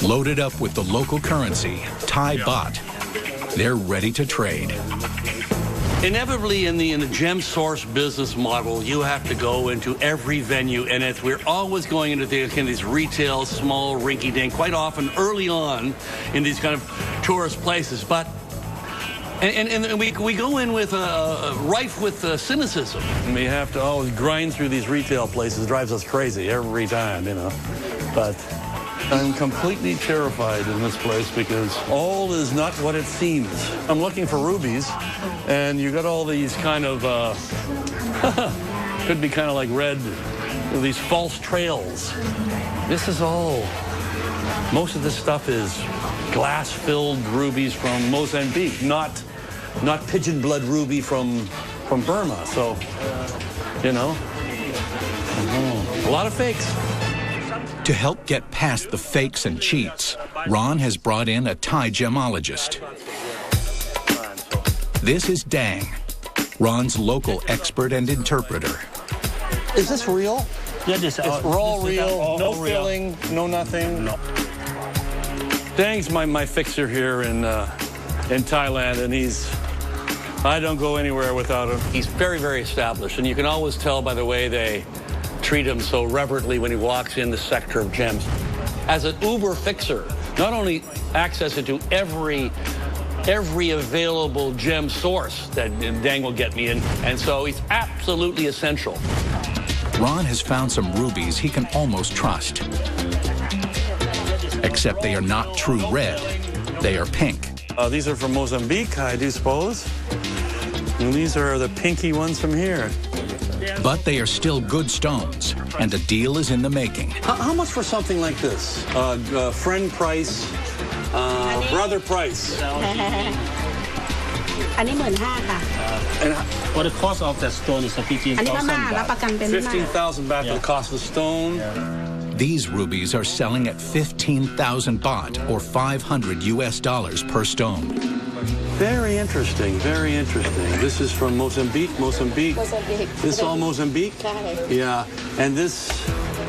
Loaded up with the local currency, Thai baht, they're ready to trade. Inevitably, in the gem source business model, you have to go into every venue, and we're always going into these retail, small, rinky-dink, quite often early on in these kind of tourist places. But and we go in with rife with cynicism. And we have to always grind through these retail places. It drives us crazy every time, you know. But I'm completely terrified in this place because all is not what it seems. I'm looking for rubies, and you got all these kind of, could be kind of like red, these false trails. This is all, most of this stuff is glass-filled rubies from Mozambique, not pigeon blood ruby from Burma. So, you know, a lot of fakes. To help get past the fakes and cheats, Ron has brought in a Thai gemologist. This is Dang, Ron's local expert and interpreter. Is this real? Yeah, it's all real, no real. filling, no nothing? No. Dang's my fixer here in Thailand, and I don't go anywhere without him. He's very, very established, and you can always tell by the way they treat him so reverently when he walks in the sector of gems. As an Uber fixer, not only access into every available gem source that Dang will get me in, and so he's absolutely essential. Ron has found some rubies he can almost trust. Except they are not true red, they are pink. These are from Mozambique, I do suppose. And these are the pinky ones from here. But they are still good stones, and a deal is in the making. How much for something like this? Friend price, brother price. What the cost of that stone is 15,000 baht. 15,000 baht for the cost of the stone. These rubies are selling at 15,000 baht, or $500 per stone. Very interesting, very interesting. This is from Mozambique. Mozambique. This all Mozambique? Yeah. And this...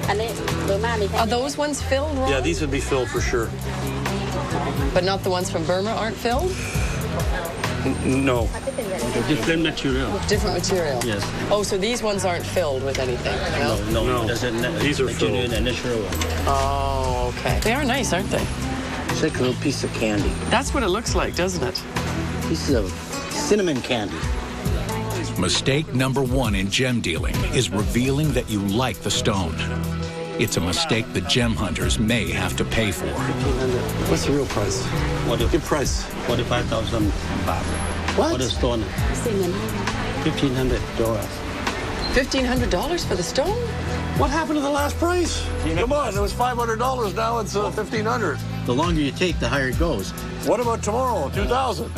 Are those ones filled, Ron? Yeah, these would be filled for sure. But not the ones from Burma aren't filled? No. Different material. Different material? Yes. Oh, so these ones aren't filled with anything? No. These are filled. A natural one. Oh, okay. They are nice, aren't they? It's like a little piece of candy. That's what it looks like, doesn't it? Pieces of cinnamon candy. Mistake number one in gem dealing is revealing that you like the stone. It's a mistake the gem hunters may have to pay for. What's the real price? Good price. 45,000 baht. What? For the stone. $1,500. $1,500 for the stone? What happened to the last price? Come on, it was $500. Now it's $1,500. The longer you take, the higher it goes. What about tomorrow? 2,000.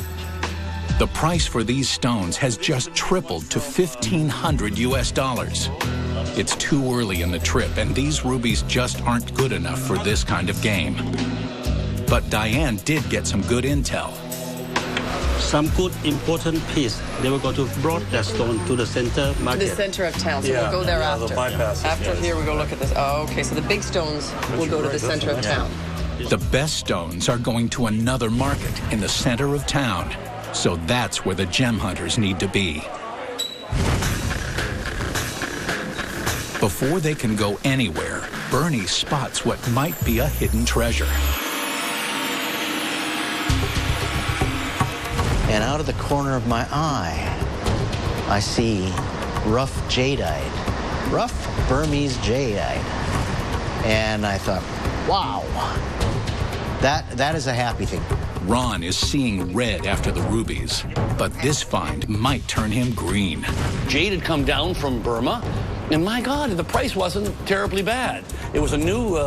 The price for these stones has just tripled to $1,500. It's too early in the trip, and these rubies just aren't good enough for this kind of game. But Diane did get some good intel. Some good important piece, they will go to brought that stone to the center market. The center of town, so we'll go there after. The bypass. After here, we go look at this. Oh, okay, so the big stones will go to the center of town. The best stones are going to another market in the center of town. So that's where the gem hunters need to be. Before they can go anywhere, Bernie spots what might be a hidden treasure. And out of the corner of my eye, I see rough jadeite, rough Burmese jadeite. And I thought, wow, that is a happy thing. Ron is seeing red after the rubies, but this find might turn him green. Jade had come down from Burma, and my God, the price wasn't terribly bad. It was a new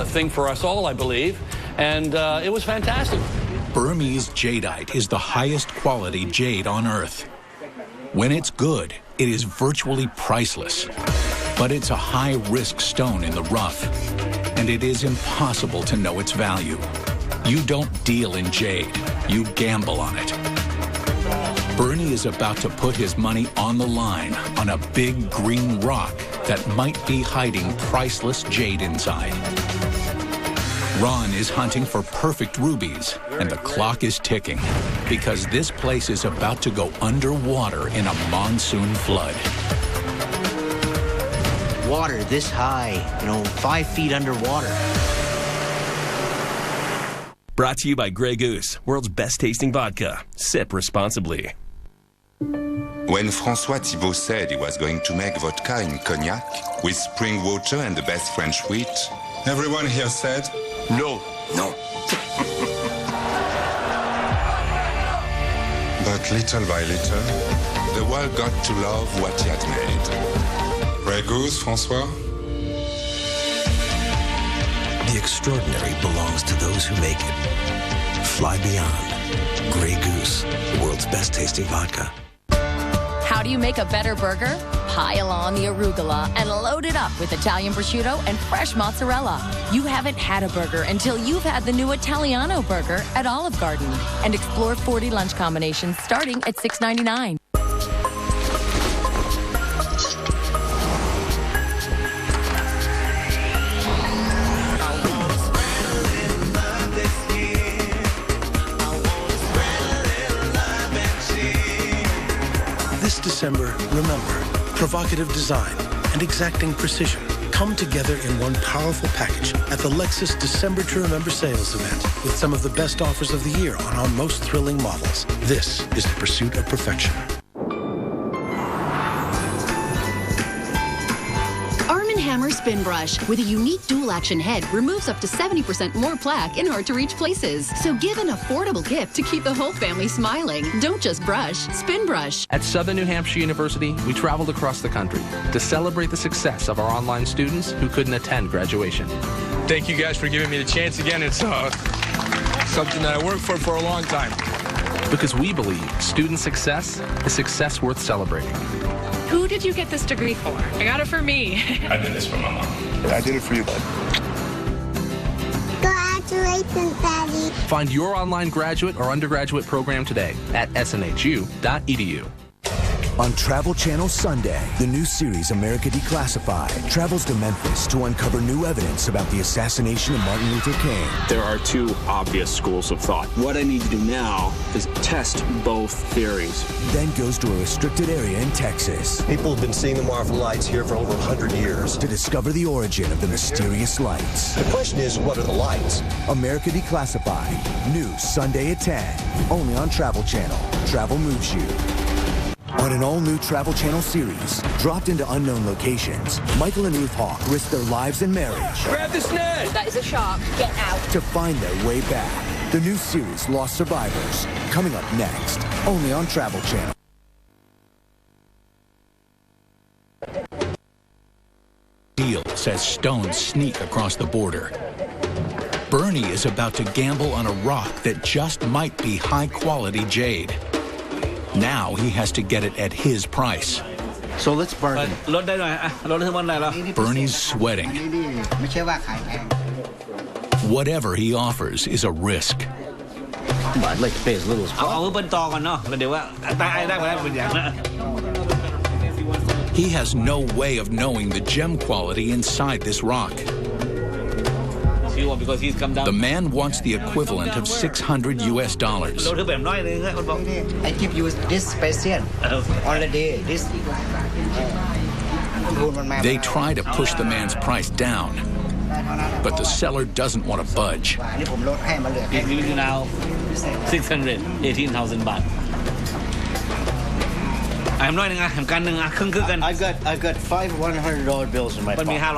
thing for us all, I believe, and it was fantastic. Burmese jadeite is the highest quality jade on Earth. When it's good, it is virtually priceless. But it's a high-risk stone in the rough, and it is impossible to know its value. You don't deal in jade, you gamble on it. Bernie is about to put his money on the line on a big green rock that might be hiding priceless jade inside. Ron is hunting for perfect rubies, and the clock is ticking because this place is about to go underwater in a monsoon flood. Water this high, 5 feet underwater. Brought to you by Grey Goose, world's best tasting vodka. Sip responsibly. When François Thibault said he was going to make vodka in cognac with spring water and the best French wheat, everyone here said, No. no. But little by little, the world got to love what he had made. Grey Goose, François? The extraordinary belongs to those who make it. Fly beyond. Grey Goose, the world's best tasting vodka. How do you make a better burger? Pile on the arugula and load it up with Italian prosciutto and fresh mozzarella. You haven't had a burger until you've had the new Italiano burger at Olive Garden. And explore 40 lunch combinations starting at $6.99. This December, remember, provocative design and exacting precision come together in one powerful package at the Lexus December to Remember sales event with some of the best offers of the year on our most thrilling models. This is the pursuit of perfection. Hammer Spin Brush with a unique dual-action head removes up to 70% more plaque in hard-to-reach places. So give an affordable gift to keep the whole family smiling. Don't just brush, Spin Brush. At Southern New Hampshire University, we traveled across the country to celebrate the success of our online students who couldn't attend graduation. Thank you guys for giving me the chance again. It's something that I worked for a long time. Because we believe student success is success worth celebrating. Who did you get this degree for? I got it for me. I did this for my mom. I did it for you, bud. Congratulations, Daddy. Find your online graduate or undergraduate program today at snhu.edu. On Travel Channel Sunday, the new series America Declassified travels to Memphis to uncover new evidence about the assassination of Martin Luther King. There are two obvious schools of thought. What I need to do now is test both theories. Then goes to a restricted area in Texas. People have been seeing the Marvin lights here for over 100 years. To discover the origin of the mysterious lights. The question is, what are the lights? America Declassified. New Sunday at 10. Only on Travel Channel. Travel moves you. On an all-new Travel Channel series, dropped into unknown locations, Michael and Ruth Hawk risk their lives and marriage. Grab this net! That is a shark. Get out. To find their way back. The new series, Lost Survivors, coming up next, only on Travel Channel. Deals as stones sneak across the border. Bernie is about to gamble on a rock that just might be high-quality jade. Now he has to get it at his price. So let's bargain. Bernie's sweating. Whatever he offers is a risk. I'd like to pay as little as possible. He has no way of knowing the gem quality inside this rock. The man wants the equivalent of $600 US. I give you this special on the day. They try to push the man's price down, but the seller doesn't want to budge. 618,000 baht. I've got 5 $100 bills in my pocket. 5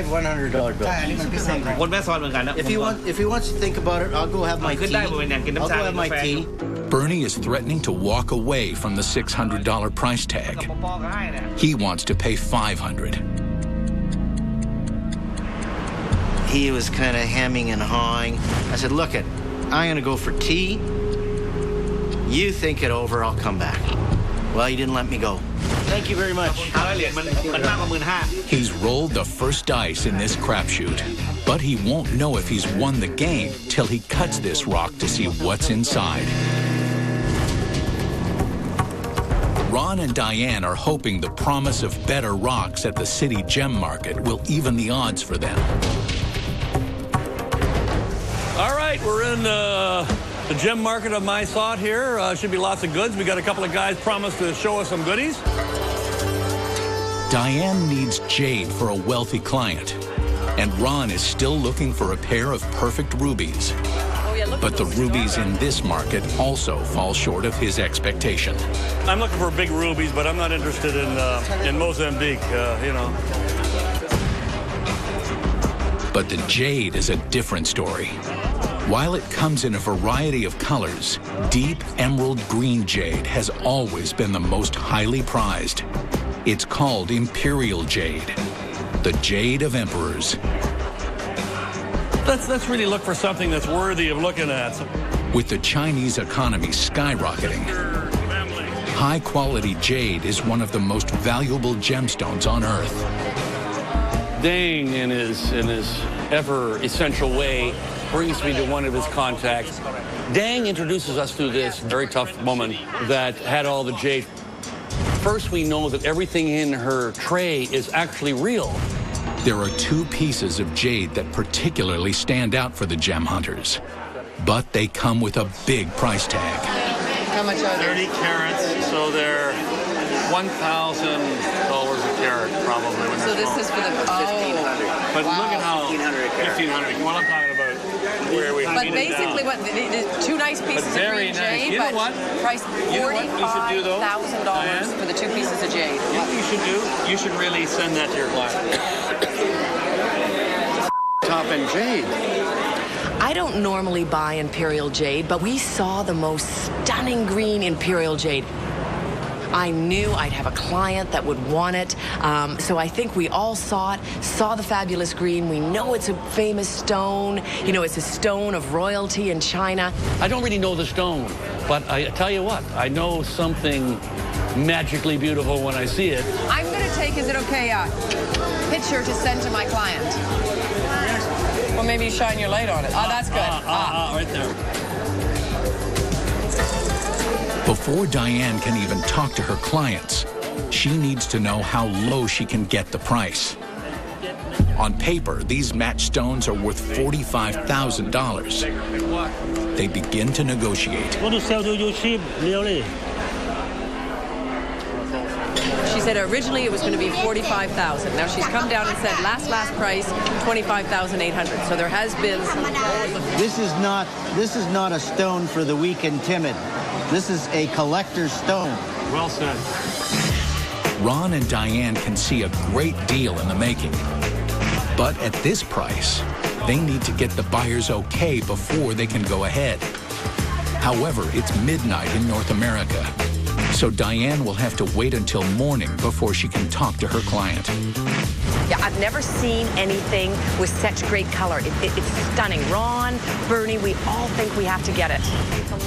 $100 bills. If he wants to think about it, I'll go have my tea. I'll go have my tea. Bernie is threatening to walk away from the $600 price tag. He wants to pay $500. He was kind of hemming and hawing. I said, look, I'm going to go for tea. You think it over, I'll come back. Well, he didn't let me go. Thank you very much. He's rolled the first dice in this crapshoot, but he won't know if he's won the game till he cuts this rock to see what's inside. Ron and Diane are hoping the promise of better rocks at the city gem market will even the odds for them. All right, we're in the gem market of My Thought here. Should be lots of goods. We got a couple of guys promised to show us some goodies. Diane needs jade for a wealthy client, and Ron is still looking for a pair of perfect rubies. But the rubies in this market also fall short of his expectation. I'm looking for big rubies, but I'm not interested in Mozambique, you know. But the jade is a different story. While it comes in a variety of colors, deep emerald green jade has always been the most highly prized. It's called imperial jade, the jade of emperors. Let's really look for something that's worthy of looking at. With the Chinese economy skyrocketing, high-quality jade is one of the most valuable gemstones on Earth. Dang, in his ever essential way, brings me to one of his contacts. Dang introduces us to this very tough woman that had all the jade. First, we know that everything in her tray is actually real. There are two pieces of jade that particularly stand out for the gem hunters, but they come with a big price tag. How much are they? 30 carats, so they're $1,000 a carat, probably. So this is for the $1,500. But look at how $1,500. What I'm talking about, where we. But basically, what the two nice pieces of green jade, you know what? Price $45,000 for the two pieces of jade. You know what you should do? You should really send that to your client. Top end jade. I don't normally buy imperial jade, but we saw the most stunning green imperial jade. I knew I'd have a client that would want it, so I think we all saw the fabulous green. We know it's a famous stone. You know, it's a stone of royalty in China. I don't really know the stone, but I tell you what, I know something magically beautiful when I see it. I'm going to take, is it okay, picture to send to my client? Well, maybe you shine your light on it. Oh, that's good. Right there. Before Diane can even talk to her clients, she needs to know how low she can get the price. On paper, these match stones are worth $45,000. They begin to negotiate. Want to sell to you cheap, really? She said originally it was going to be $45,000. Now she's come down and said last price $25,800. So there has been some. This is not a stone for the weak and timid. This is a collector's stone. Well said. Ron and Diane can see a great deal in the making. But at this price, they need to get the buyer's okay before they can go ahead. However, it's midnight in North America, so Diane will have to wait until morning before she can talk to her client. Yeah, I've never seen anything with such great color. It's stunning. Ron, Bernie, we all think we have to get it.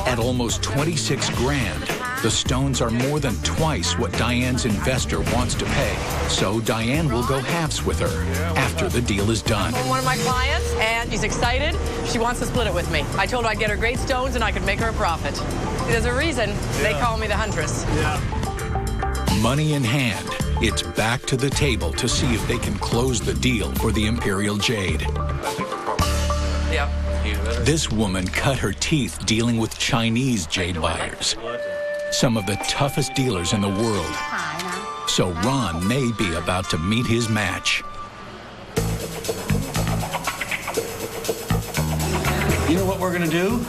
At almost 26 grand, the stones are more than twice what Diane's investor wants to pay. So Diane will go halves with her after the deal is done. One of my clients, and she's excited. She wants to split it with me. I told her I'd get her great stones and I could make her a profit. There's a reason they call me the Huntress. Yeah. Money in hand, it's back to the table to see if they can close the deal for the imperial jade. Yeah. This woman cut her teeth dealing with Chinese jade buyers, some of the toughest dealers in the world. So Ron may be about to meet his match. You know what we're going to do?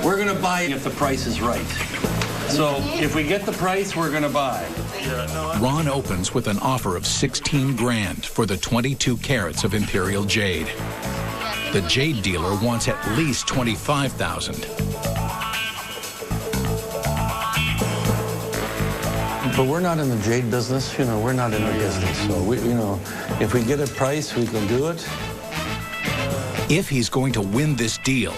We're going to buy if the price is right. So if we get the price, we're going to buy. Ron opens with an offer of 16 grand for the 22 carats of imperial jade. The jade dealer wants at least 25,000. But we're not in the jade business, you know, we're not in the business. So, if we get a price, we can do it. If he's going to win this deal,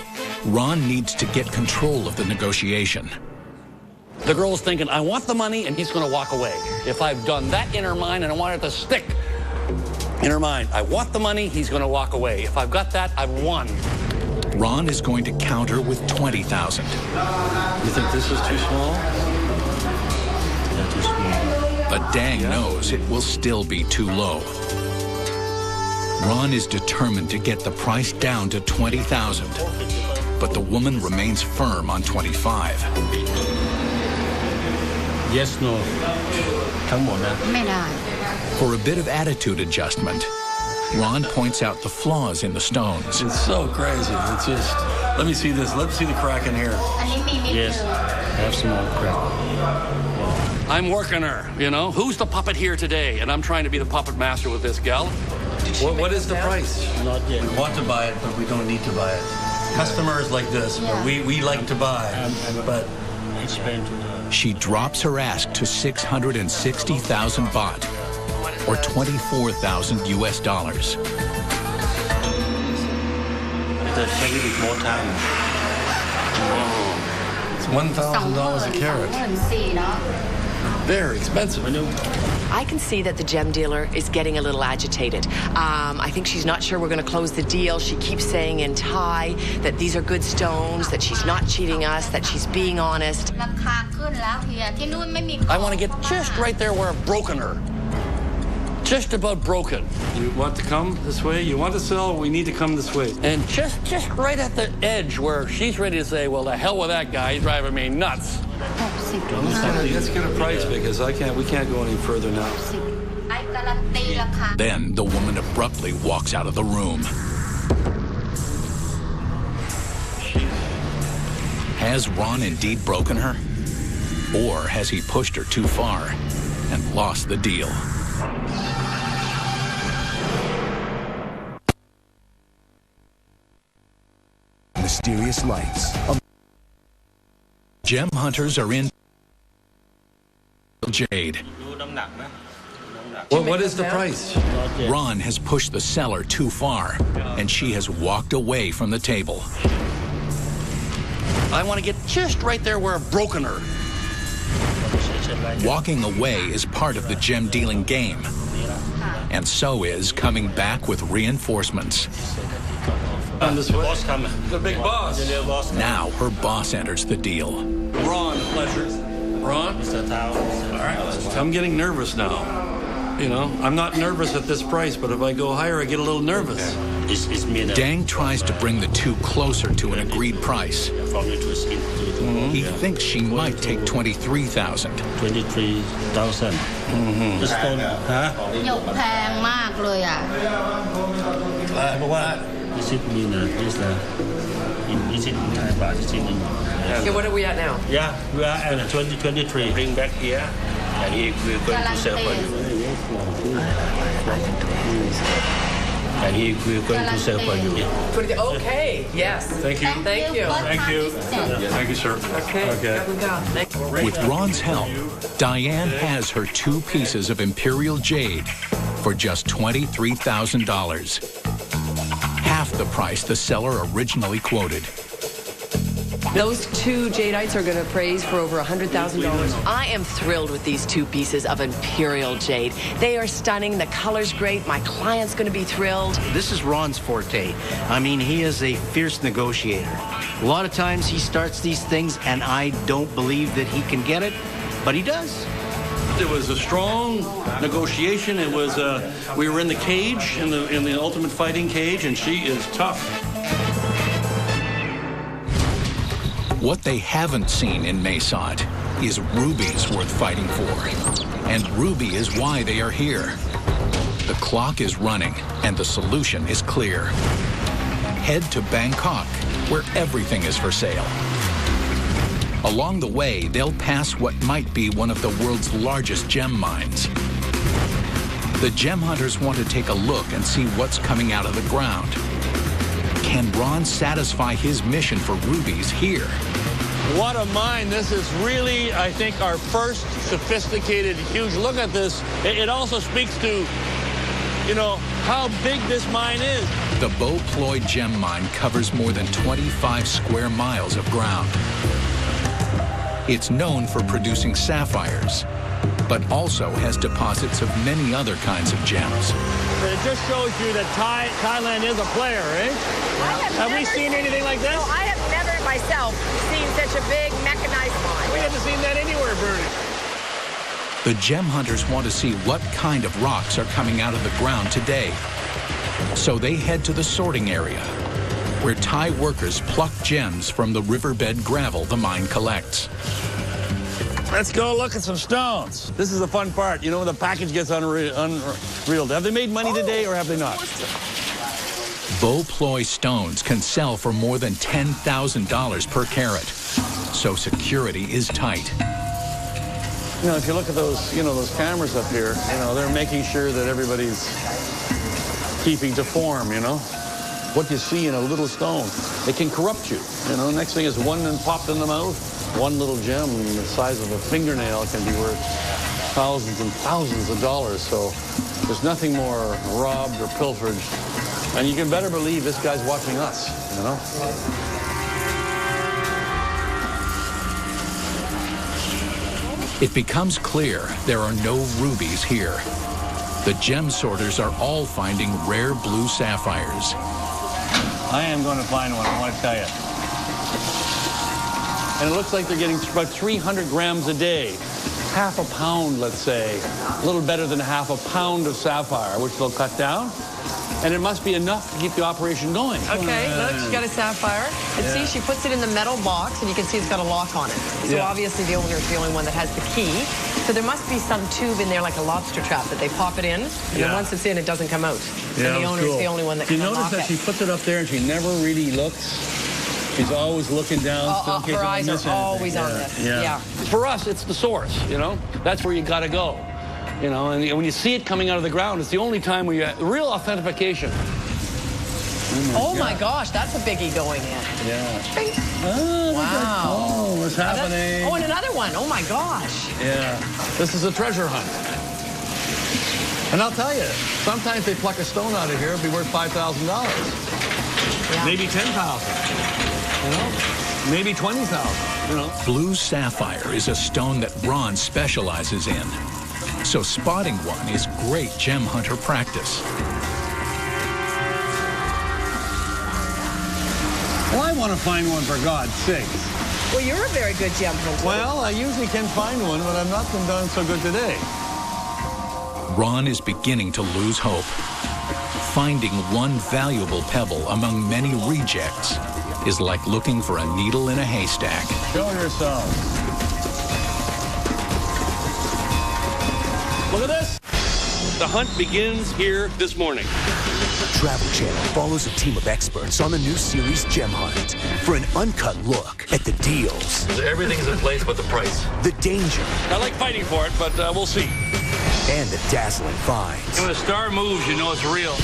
Ron needs to get control of the negotiation. The girl's thinking, I want the money, and he's going to walk away. If I've done that in her mind and I want it to stick in her mind, I want the money, he's going to walk away. If I've got that, I've won. Ron is going to counter with 20,000. You think this is too small? But Dang knows it will still be too low. Ron is determined to get the price down to $20,000, but the woman remains firm on $25,000. Yes, no. ทั้งหมดนะ ไม่ได้ For a bit of attitude adjustment, Ron points out the flaws in the stones. It's so crazy. It's just, let me see this. Let's see the crack in here. อันนี้มีนิด Yes, have small crack. I'm working her, you know. Who's the puppet here today? And I'm trying to be the puppet master with this gal. What is the price? Not yet. We want to buy it, but we don't need to buy it. Customers like this, but we like to buy. But explain to her. She drops her ask to 660,000 baht, or $24,000 US. It'll take a bit more time. It's $1,000 a carat. 24,000 เนาะ Very expensive. I can see that the gem dealer is getting a little agitated. I think she's not sure we're going to close the deal. She keeps saying in Thai that these are good stones, that she's not cheating us, that she's being honest. ราคาขึ้นแล้วเฮียที่นู่นไม่มี I want to get just right there where I've broken her. Just about broken. You want to come this way? You want to sell? We need to come this way. And just right at the edge where she's ready to say, well, the hell with that guy. He's driving me nuts. Let's get a price because we can't go any further now. ไอ้การันตีราคา Then the woman abruptly walks out of the room. Has Ron indeed broken her? Or has he pushed her too far and lost the deal? Mysterious lights. Gem hunters are in jade. What is the price? Ron has pushed the seller too far, and she has walked away from the table. I want to get just right there where I've broken her. Walking away is part of the gem dealing game, and so is coming back with reinforcements. This way. The big boss. Now her boss enters the deal. Ron, pleasure. Ron? All right. I'm getting nervous now. You know, I'm not nervous at this price, but if I go higher, I get a little nervous. Dang tries to bring the two closer to an agreed price. He thinks she might take 23,000. 23,000. This stone, huh? หยกแพงมากเลยอ่ะ เพราะว่า Is it mean is is it in Thai baht? Is it in? Okay, what are we at now? Yeah, we are at 2023. Bring back here, and we're going to sell for you. And we're going to sell for you. Okay, yes. Thank you. Thank you. Thank you. Thank you, sir. Okay. Here we go. With Ron's help, Diane has her two pieces of imperial jade for just $23,000. Half the price the seller originally quoted. Those two jadites are going to appraise for over $100,000. I am thrilled with these two pieces of imperial jade. They are stunning. The color's great. My client's going to be thrilled. This is Ron's forte. I mean, he is a fierce negotiator. A lot of times he starts these things and I don't believe that he can get it, but he does. It was a strong negotiation. It was we were in the cage, in the ultimate fighting cage, and she is tough. What they haven't seen in Maysot is rubies worth fighting for. And ruby is why they are here. The clock is running, and the solution is clear. Head to Bangkok, where everything is for sale. Along the way, they'll pass what might be one of the world's largest gem mines. The gem hunters want to take a look and see what's coming out of the ground. Can Ron satisfy his mission for rubies here? What a mine. This is really, I think, our first sophisticated, huge look at this. It also speaks to, you know, how big this mine is. The Beau Ploy gem mine covers more than 25 square miles of ground. It's known for producing sapphires, but also has deposits of many other kinds of gems. It just shows you that Thailand is a player, eh? Have we seen anything like this? No, I have never myself seen such a big mechanized mine. We haven't seen that anywhere, Bernie. The gem hunters want to see what kind of rocks are coming out of the ground today. So they head to the sorting area, where Thai workers pluck gems from the riverbed gravel the mine collects. Let's go look at some stones. This is the fun part. You know, when the package gets unreeled. Have they made money today or have they not? Beau ploy stones can sell for more than $10,000 per carat, so security is tight. You know, if you look at those, those cameras up here, they're making sure that everybody's keeping to form, What you see in a little stone, it can corrupt you. Next thing is one and popped in the mouth. One little gem the size of a fingernail can be worth thousands and thousands of dollars. So there's nothing more robbed or pilfered. And you can better believe this guy's watching us, It becomes clear there are no rubies here. The gem sorters are all finding rare blue sapphires. I am going to find one, I want to tell you. And it looks like they're getting about 300 grams a day. Half a pound, let's say. A little better than half a pound of sapphire, which they'll cut down. And it must be enough to keep the operation going. Okay, look, she's got a sapphire. And see, she puts it in the metal box, and you can see it's got a lock on it. So obviously the owner is the only one that has the key. So there must be some tube in there like a lobster trap that they pop it in, and then once it's in, it doesn't come out. And the owner is the only one that can unlock it. You notice that she puts it up there and she never really looks? She's always looking down. Her eyes are always on this. Yeah. For us, it's the source, That's where you got to go. And when you see it coming out of the ground, it's the only time where you have real authentication. Oh my gosh, that's a biggie going in. Yeah. Oh, wow. Oh, what's happening? And another one. Oh my gosh. Yeah. This is a treasure hunt. And I'll tell you, sometimes they pluck a stone out of here, it'll be worth $5,000. Yeah. Maybe $10,000. Maybe $20,000. Blue sapphire is a stone that Ron specializes in. So spotting one is great gem hunter practice. Well, I want to find one, for God's sake. Well, you're a very good gem hunter. Well, I usually can find one, but I've not been done so good today. Ron is beginning to lose hope. Finding one valuable pebble among many rejects is like looking for a needle in a haystack. Show yourself. Look at this. The hunt begins here this morning. Travel Channel follows a team of experts on the new series Gem Hunt for an uncut look at the deals. Everything's in place but the price. The danger. I like fighting for it, but we'll see. And the dazzling finds. When a star moves, you know it's real.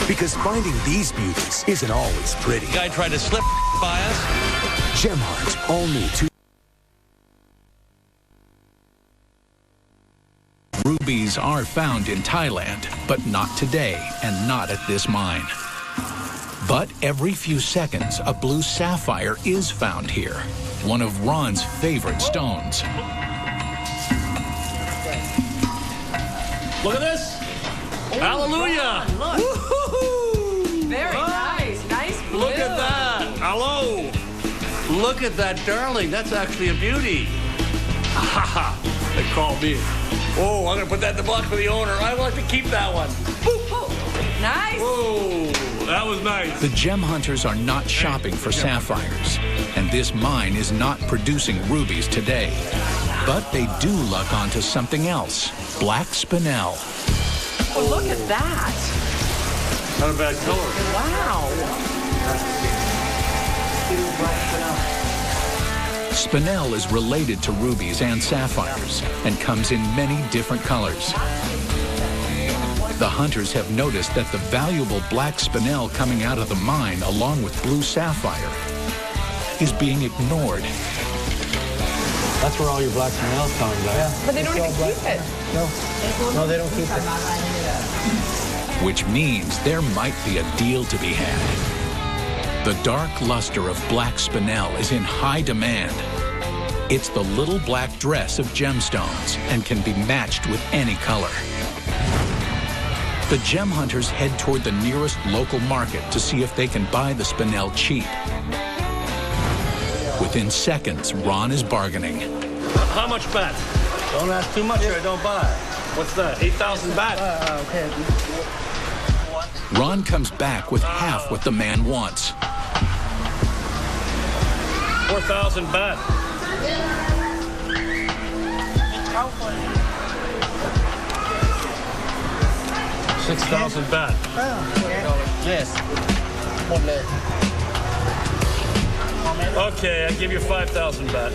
Because finding these beauties isn't always pretty. The guy tried to slip by us. Gem Hunt, all new. Rubies are found in Thailand, but not today and not at this mine. But every few seconds, a blue sapphire is found here, one of Ron's favorite stones. Look at this. Oh, hallelujah. Ron, look. Very nice. Nice blue. Look at that. Hello. Look at that, darling. That's actually a beauty. Ha ha. They called me. Oh, I'm going to put that in the box for the owner. I want to keep that one. Nice. Whoa, that was nice. The gem hunters are not shopping for sapphires, and this mine is not producing rubies today. But they do luck onto something else, black spinel. Oh, look at that. Not a bad color. Wow. Spinel is related to rubies and sapphires and comes in many different colors. The hunters have noticed that the valuable black spinel coming out of the mine along with blue sapphire is being ignored. That's where all your black spinel's coming back. Yeah. But they don't even keep it. No, they don't keep it. Which means there might be a deal to be had. The dark luster of black spinel is in high demand. It's the little black dress of gemstones and can be matched with any color. The gem hunters head toward the nearest local market to see if they can buy the spinel cheap. Within seconds, Ron is bargaining. How much baht? Don't ask too much or I don't buy. What's that? 8,000 baht. Okay. Ron comes back with half what the man wants. 4,000 baht. 6,000 baht. Yes. Okay, I give you 5,000 baht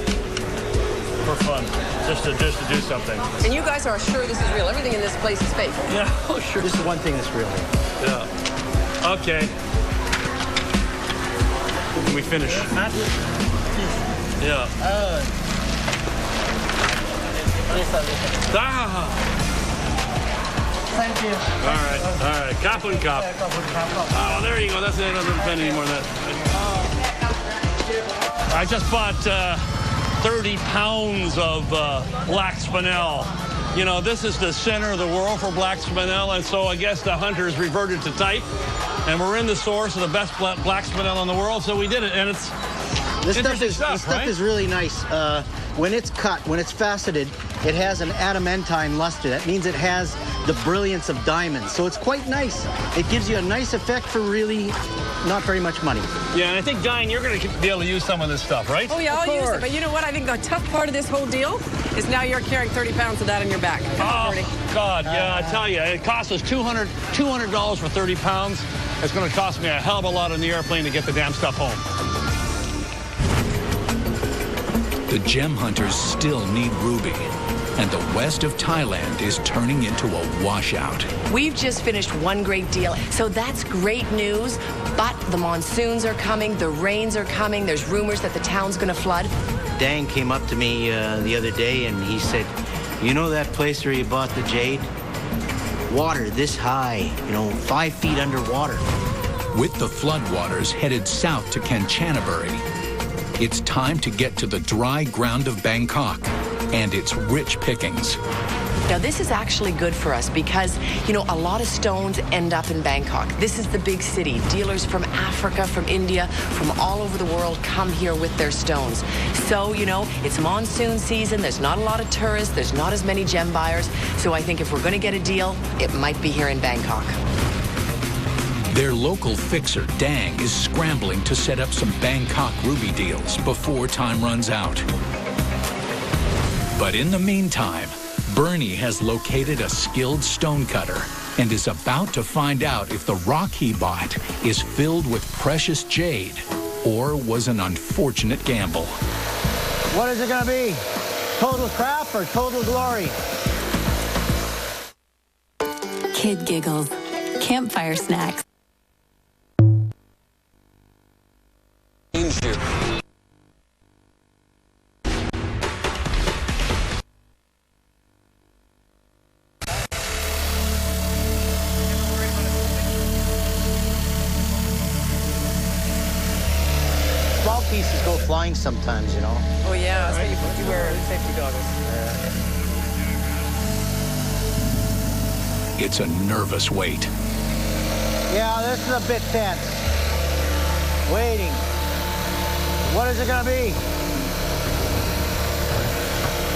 for fun, just to do something. And you guys are sure this is real? Everything in this place is fake? Yeah, oh sure. This is one thing that's real. Yeah. Okay. Can we finish? Yeah. Thank you. All right. Cop and cop. Oh, there you go. That's it. I don't depend anymore on that. I just bought 30 pounds of black spinel. You know, this is the center of the world for black spinel, and so I guess the hunters reverted to type, and we're in the source of the best black spinel in the world, so we did it, and it's this stuff is really nice. When it's cut, when it's faceted, it has an adamantine luster. That means it has the brilliance of diamonds. So it's quite nice. It gives you a nice effect for really not very much money. Yeah, and I think, Diane, you're going to be able to use some of this stuff, right? Oh, yeah, I'll use it. But you know what? I think the tough part of this whole deal is now you're carrying 30 pounds of that on your back. Oh, God, yeah, I tell you, it cost us $200 for 30 pounds. It's going to cost me a hell of a lot on the airplane to get the damn stuff home. The gem hunters still need ruby, and the west of Thailand is turning into a washout. We've just finished one great deal, so that's great news, but the monsoons are coming, the rains are coming, there's rumors that the town's gonna flood. Dan came up to me the other day and he said, you know that place where you bought the jade? Water this high, 5 feet underwater. With the floodwaters headed south to Kanchanaburi, it's time to get to the dry ground of Bangkok and its rich pickings. Now, this is actually good for us because, a lot of stones end up in Bangkok. This is the big city. Dealers from Africa, from India, from all over the world come here with their stones. So, it's monsoon season. There's not a lot of tourists. There's not as many gem buyers. So I think if we're going to get a deal, it might be here in Bangkok. Their local fixer, Dang, is scrambling to set up some Bangkok ruby deals before time runs out. But in the meantime, Bernie has located a skilled stonecutter and is about to find out if the rock he bought is filled with precious jade or was an unfortunate gamble. What is it going to be? Total crap or total glory? Kid giggles. Campfire snacks. Small pieces go flying sometimes, Oh, yeah, so you wear safety goggles. It's a nervous wait. Yeah, this is a bit tense. Waiting. What is it going to be?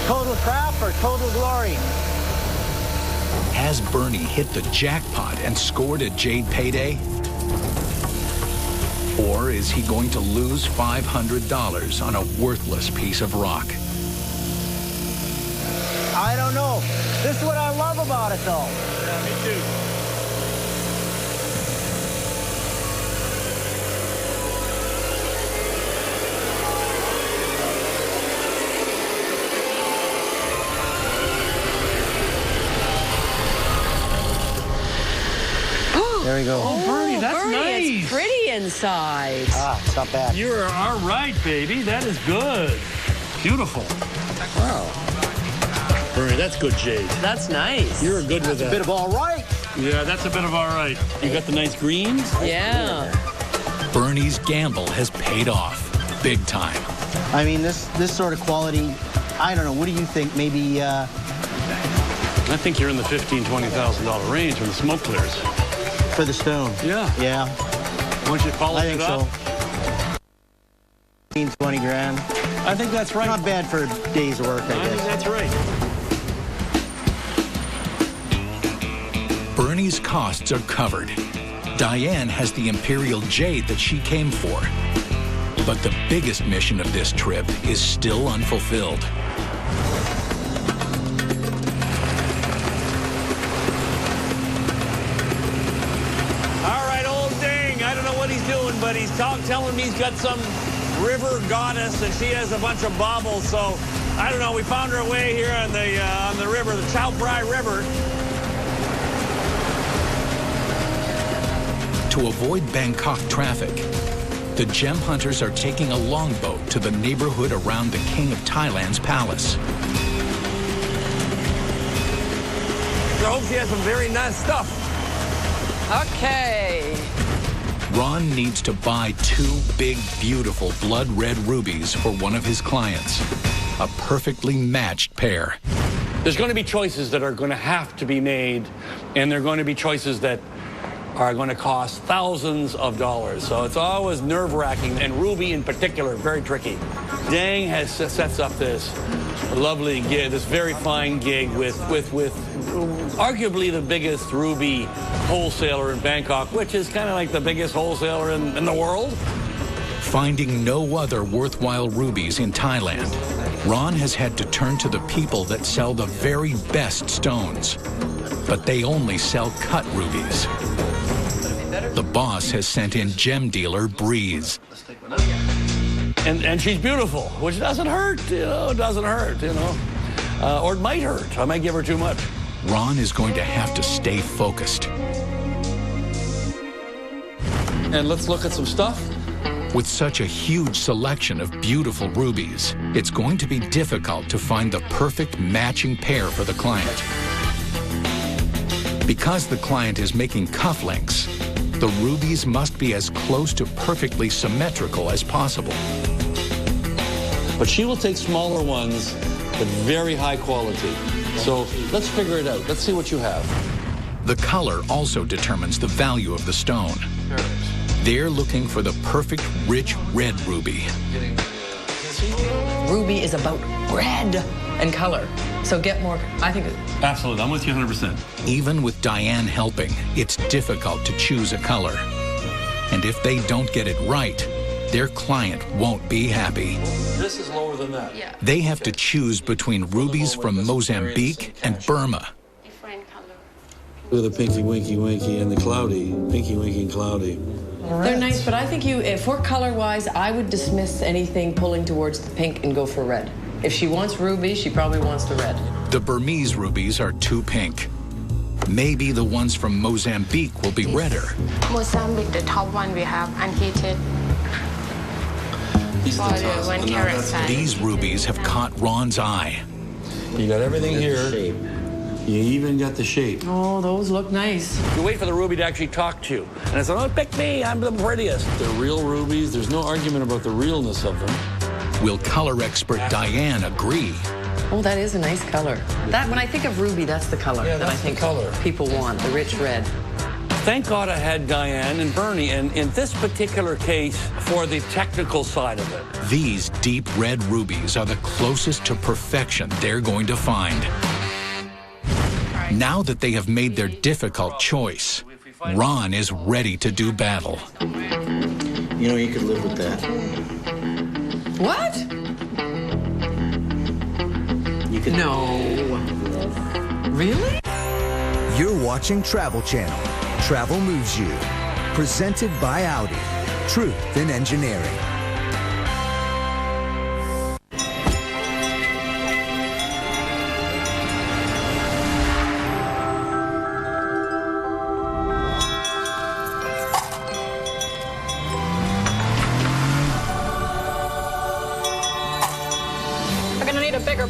Total crap or total glory? Has Bernie hit the jackpot and scored a jade payday? Or is he going to lose $500 on a worthless piece of rock? I don't know. This is what I love about it, though. Yeah, me too. There we go. Oh, Bernie, that's nice. It's pretty inside. It's not bad. You're all right, baby. That is good. Beautiful. Wow. Bernie, that's good jade. That's nice. You're good with that. A bit of all right. Yeah, that's a bit of all right. You got the nice greens? Yeah. Bernie's gamble has paid off big time. I mean, this sort of quality, I don't know. What do you think? Maybe, I think you're in the $15,000, $20,000 range when the smoke clears. For the stone? Yeah. Yeah. Once you polish it up? I think so. 20 grand. I think that's right. Not bad for a day's work, I guess. I think that's right. Bernie's costs are covered, Diane has the Imperial Jade that she came for. But the biggest mission of this trip is still unfulfilled. All right, old Ding. I don't know what he's doing, but he's telling me he's got some river goddess, and she has a bunch of baubles. So I don't know. We found her way here on the river, the Chao Phraya River. To avoid Bangkok traffic, the gem hunters are taking a longboat to the neighborhood around the King of Thailand's palace. I hope she has some very nice stuff. Okay. Ron needs to buy 2 big, beautiful blood red rubies for one of his clients. A perfectly matched pair. There's going to be choices that are going to have to be made, and there are going to be choices that are going to cost thousands of dollars. So it's always nerve-wracking, and ruby in particular, very tricky. Dang sets up this lovely gig, this very fine gig with arguably the biggest ruby wholesaler in Bangkok, which is kind of like the biggest wholesaler in the world. Finding no other worthwhile rubies in Thailand, Ron has had to turn to the people that sell the very best stones. But they only sell cut rubies. The boss has sent in gem dealer Breeze. And she's beautiful, which doesn't hurt, doesn't hurt, or it might hurt. I might give her too much. Ron is going to have to stay focused. And let's look at some stuff. With such a huge selection of beautiful rubies, it's going to be difficult to find the perfect matching pair for the client. Because the client is making cufflinks, the rubies must be as close to perfectly symmetrical as possible. But she will take smaller ones, but very high quality. So let's figure it out. Let's see what you have. The color also determines the value of the stone. They're looking for the perfect rich red ruby. Ruby is about red and color. So get more, I think. Absolutely, I'm with you 100%. Even with Diane helping, it's difficult to choose a color. And if they don't get it right, their client won't be happy. This is lower than that. Yeah. They have to choose between rubies from Mozambique and Burma. Look at the pinky, winky, winky, and the cloudy. Pinky, winky, and cloudy. They're nice, but I think if we're color-wise, I would dismiss anything pulling towards the pink and go for red. If she wants ruby, she probably wants the red. The Burmese rubies are too pink. Maybe the ones from Mozambique will be redder. Mozambique, the top one we have unheated. These rubies have caught Ron's eye. You got everything here. You even got the shape. Oh, those look nice. You wait for the ruby to actually talk to you. And I said, oh, pick me, I'm the prettiest. They're real rubies. There's no argument about the realness of them. Will color expert Diane agree? Oh, that is a nice color. That, when I think of ruby, that's the color that I think people want, the rich red. Thank God I had Diane and Bernie, and in this particular case, for the technical side of it. These deep red rubies are the closest to perfection they're going to find. Now that they have made their difficult choice, Ron is ready to do battle. You know, you could live with that. What? You could. No. Really? You're watching Travel Channel. Travel Moves You. Presented by Audi. Truth in Engineering.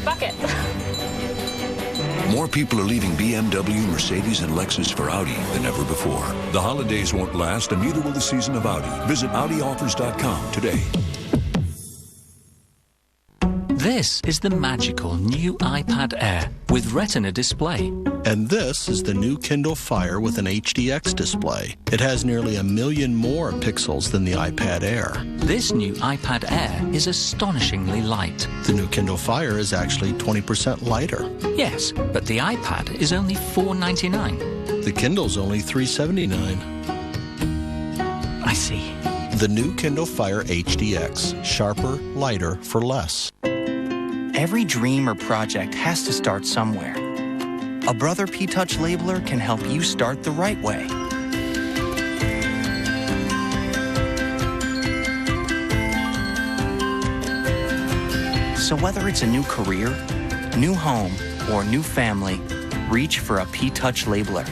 Bucket. More people are leaving BMW, Mercedes, and Lexus for Audi than ever before. The holidays won't last, and neither will the season of Audi. Visit AudiOffers.com today. This is the magical new iPad Air with Retina display. And this is the new Kindle Fire with an HDX display. It has nearly 1 million more pixels than the iPad Air. This new iPad Air is astonishingly light. The new Kindle Fire is actually 20% lighter. Yes, but the iPad is only $4.99. The Kindle's only $3.79. I see. The new Kindle Fire HDX. Sharper, lighter, for less. Every dream or project has to start somewhere. A Brother P-Touch labeler can help you start the right way. So whether it's a new career, new home, or new family, reach for a P-Touch labeler.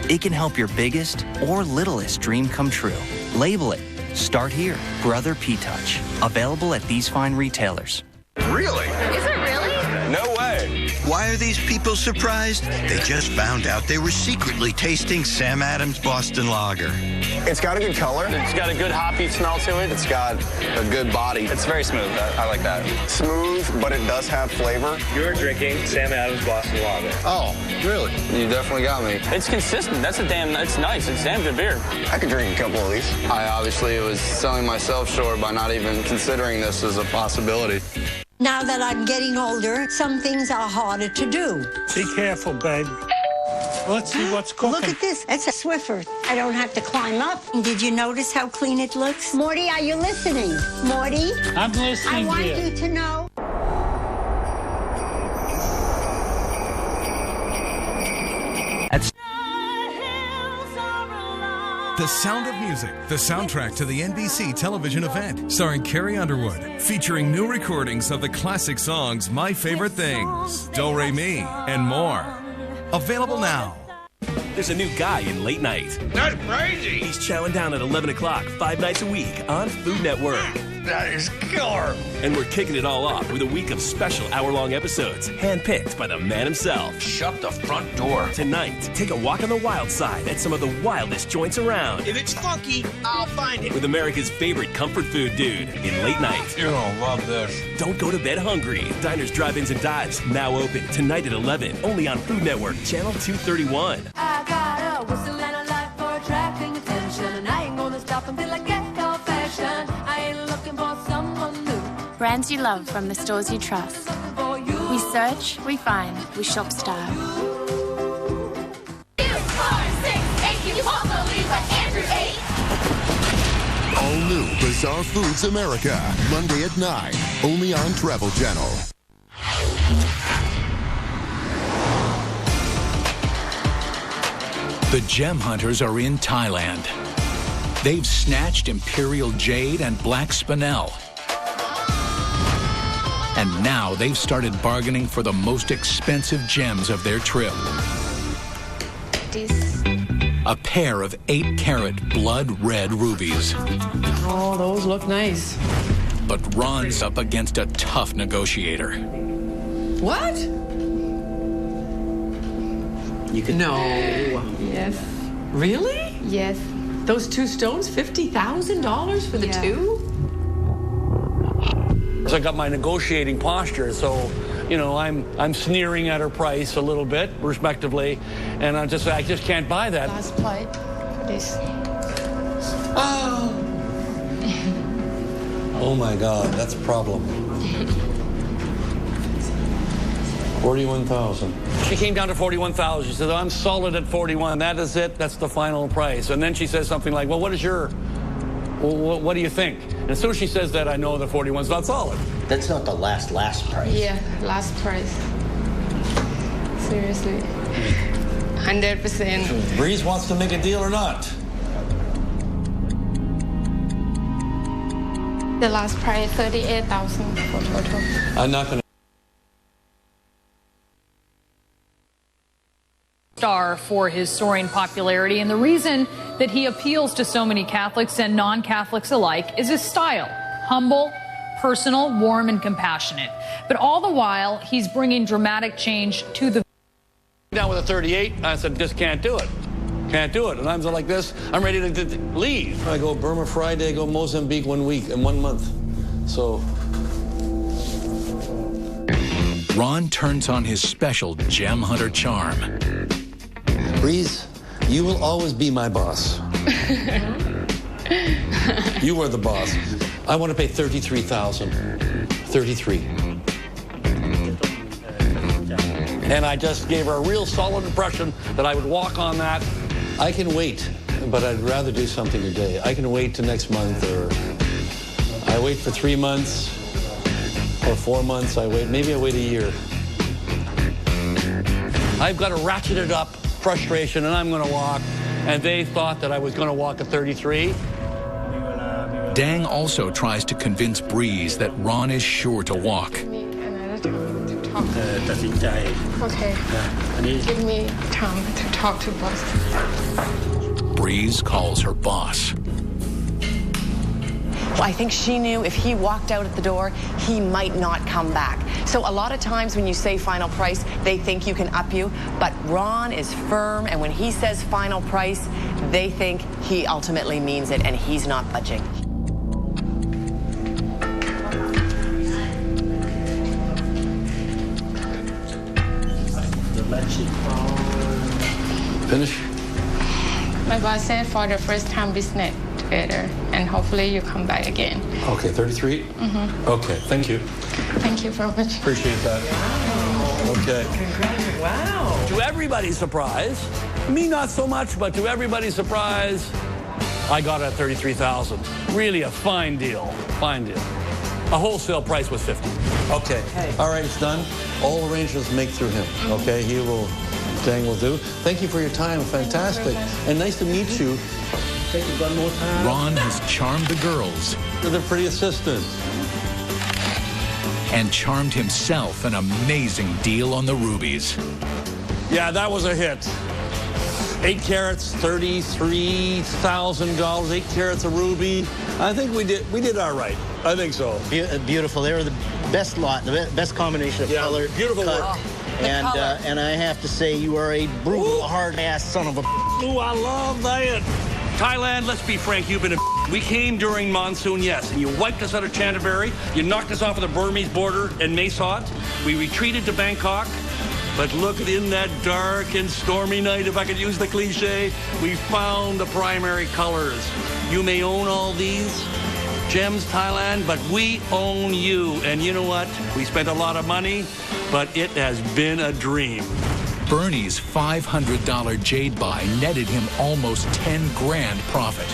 It can help your biggest or littlest dream come true. Label it. Start here. Brother P-Touch. Available at these fine retailers. Really? Is it really? No way. Why are these people surprised? They just found out they were secretly tasting Sam Adams Boston Lager. It's got a good color. It's got a good hoppy smell to it. It's got a good body. It's very smooth. I like that. Smooth, but it does have flavor. You're drinking Sam Adams Boston Lager. Oh, really? You definitely got me. It's consistent. It's nice. It's damn good beer. I could drink a couple of these. I obviously was selling myself short by not even considering this as a possibility. Now that I'm getting older, some things are harder to do. Be careful, babe. Let's see what's cooking. Look at this. It's a Swiffer. I don't have to climb up. Did you notice how clean it looks? Morty, are you listening? Morty? I'm listening, I want dear. you to know. The Sound of Music, the soundtrack to the NBC television event, starring Carrie Underwood, featuring new recordings of the classic songs My Favorite Things, Do Re Mi, and more. Available now. There's a new guy in late night. That's crazy. He's chowing down at 11 o'clock, 5 nights a week on Food Network. That is killer. And we're kicking it all off with a week of special hour-long episodes, handpicked by the man himself. Shut the front door. Tonight, take a walk on the wild side at some of the wildest joints around. If it's funky, I'll find it. With America's favorite comfort food dude in late night. You're gonna love this. Don't go to bed hungry. Diners, drive-ins, and dives now open tonight at 11, only on Food Network, channel 231. I got a whistle and a light for attracting attention, and I ain't gonna stop until I get your affection. I ain't looking for someone new. Brands you love from the stores you trust. We search, we find, we shop style. All new Bizarre Foods America, Monday at 9, only on Travel Channel. The gem hunters are in Thailand. They've snatched imperial jade and black spinel. And now they've started bargaining for the most expensive gems of their trip. A pair of 8-carat blood-red rubies. Oh, those look nice. But Ron's up against a tough negotiator. What? You can. No. Yes. Really? Yes. Those two stones, $50,000 for the two? So I got my negotiating posture, so, you know, I'm sneering at her price a little bit, respectively, and I just can't buy that. Last plate, please. Oh. Oh my God, that's a problem. 41,000. She came down to 41,000. She said, I'm solid at 41. That is it. That's the final price. And then she says something like, well, what do you think? And as soon as she says that, I know the 41's not solid. That's not the last price. Yeah, last price. Seriously. 100%. Breeze wants to make a deal or not? The last price, 38,000 for total. I'm not going to. Star for his soaring popularity, and the reason that he appeals to so many Catholics and non-Catholics alike is his style: humble, personal, warm, and compassionate. But all the while, he's bringing dramatic change to the... Down with a 38, I said, just can't do it. Can't do it. And I'm like this, I'm ready to leave. I go Burma Friday, go Mozambique 1 week and 1 month. So... Ron turns on his special gem hunter charm. Breeze, you will always be my boss. You are the boss. I want to pay 33,000. 33. And I just gave her a real solid impression that I would walk on that. I can wait but I'd rather do something today. I can wait till next month, or I wait for 3 months, or 4 months. Maybe I wait a year. I've got to ratchet it up, frustration, and I'm going to walk. And they thought that I was going to walk at 33. Dang also tries to convince Breeze that Ron is sure to walk. Okay. Give me time to talk to boss. Breeze calls her boss. Well, I think she knew if he walked out at the door, he might not come back. So a lot of times when you say final price, they think you can up you. But Ron is firm, and when he says final price, they think he ultimately means it, and he's not budging. Finish? My boss said for the first time business together, and hopefully you come back again. Okay, 33? Mm-hmm. Okay, thank you. Thank you very much. Appreciate that. Okay. Wow. To everybody's surprise, me not so much, but to everybody's surprise, I got it at 33,000. Really a fine deal. Fine deal. A wholesale price was 50. Okay. All right, it's done. All arrangements make through him. Okay, he will. Dang will do. Thank you for your time. Fantastic. And nice to meet you. Take it one more time. Ron has charmed the girls. You're the pretty assistant. And charmed himself an amazing deal on the rubies. Yeah, that was a hit. 8 carats, $33,000. 8 carats of ruby. I think we did all right. I think so. Beautiful. They were the best lot, the best combination of color. Beautiful cut. work. And I have to say, you are a brutal, hard-ass son of a... Ooh, I love that. Thailand, let's be frank, you've been a... We came during monsoon, yes, and you wiped us out of Canterbury. You knocked us off of the Burmese border in Mae Sot. We retreated to Bangkok. But look, in that dark and stormy night, if I could use the cliche, we found the primary colors. You may own all these gems, Thailand, but we own you. And you know what? We spent a lot of money, but it has been a dream. Bernie's $500 jade buy netted him almost 10 grand profit.